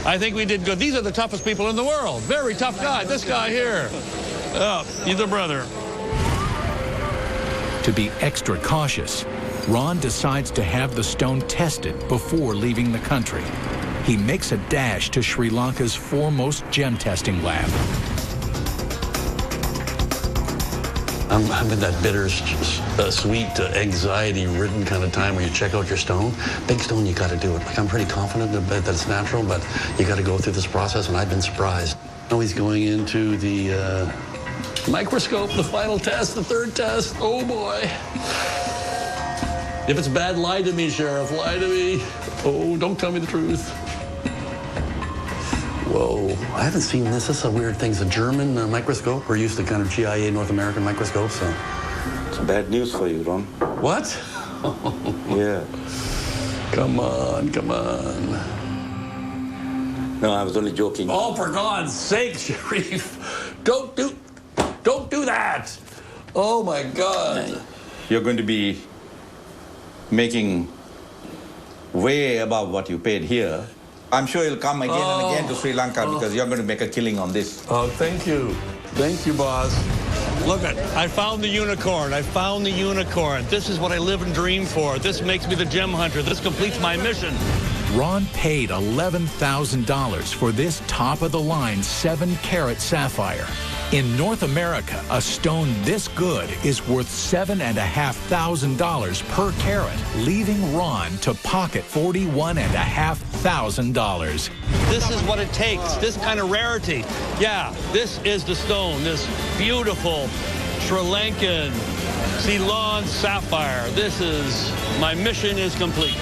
I think we did good. These are the toughest people in the world. Very tough guy. This guy here. Oh, he's a brother. To be extra cautious, Ron decides to have the stone tested before leaving the country. He makes a dash to Sri Lanka's foremost gem testing lab. I'm in that bitter, sweet, anxiety-ridden kind of time where you check out your stone. Big stone, you got to do it. Like, I'm pretty confident that it's natural, but you got to go through this process, and I've been surprised. Now he's going into the microscope, the final test, the third test. Oh, boy. If it's bad, lie to me, Sheriff. Lie to me. Oh, don't tell me the truth. Whoa, I haven't seen this. This is a weird thing. It's a German microscope. We're used to kind of GIA North American microscopes. So. It's bad news for you, Ron. What? Yeah. Come on, come on. No, I was only joking. Oh, for God's sake, Sharif. Don't do that. Oh, my God. You're going to be making way above what you paid here. I'm sure you'll come again and again to Sri Lanka because you're going to make a killing on this. Oh, thank you. Thank you, boss. Look, I found the unicorn. I found the unicorn. This is what I live and dream for. This makes me the gem hunter. This completes my mission. Ron paid $11,000 for this top-of-the-line 7-carat sapphire. In North America, a stone this good is worth $7,500 per carat, leaving Ron to pocket $41,500. This is what it takes, this kind of rarity. Yeah, this is the stone, this beautiful Sri Lankan Ceylon sapphire. My mission is complete.